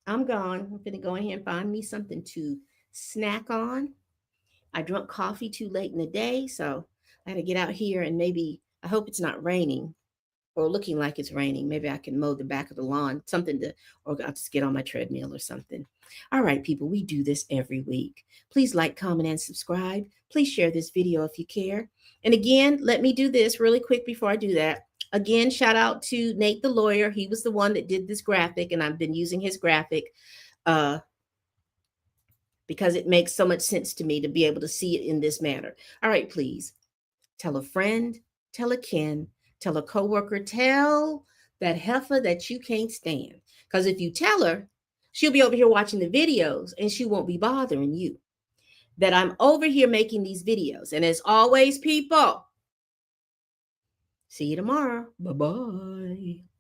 I'm gone. I'm going to go ahead and find me something to snack on. I drank coffee too late in the day, so I got to get out here and maybe, I hope it's not raining or looking like it's raining. Maybe I can mow the back of the lawn, something to, or I'll just get on my treadmill or something. All right, people, we do this every week. Please like, comment, and subscribe. Please share this video if you care. And again, let me do this really quick before I do that. Again, shout out to Nate the lawyer. He was the one that did this graphic, and I've been using his graphic because it makes so much sense to me to be able to see it in this manner. All right, please tell a friend, tell a kin, tell a coworker, tell that heifer that you can't stand. Because if you tell her, she'll be over here watching the videos and she won't be bothering you. That I'm over here making these videos. And as always, people, see you tomorrow. Bye-bye.